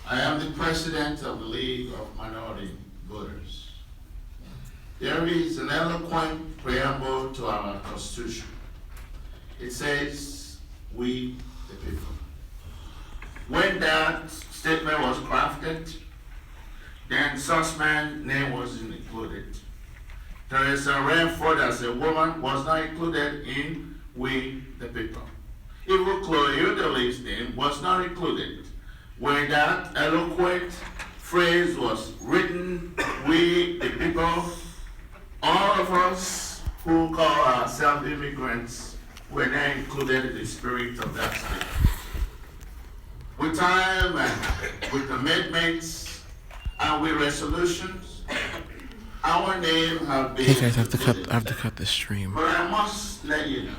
I am the president of the League of Minority Voters. There is an eloquent preamble to our Constitution. It says, "We the people." When that statement was crafted, then Sussman's name wasn't included. Teresa Renford as a woman was not included in "We the people." Even Clotilde's name was not included. When that eloquent phrase was written, "We the people," all of us who call ourselves immigrants were not included in the spirit of that statement. With time and with amendments and with resolutions, our name have been Hey guys, I have to cut the stream. But I must let you know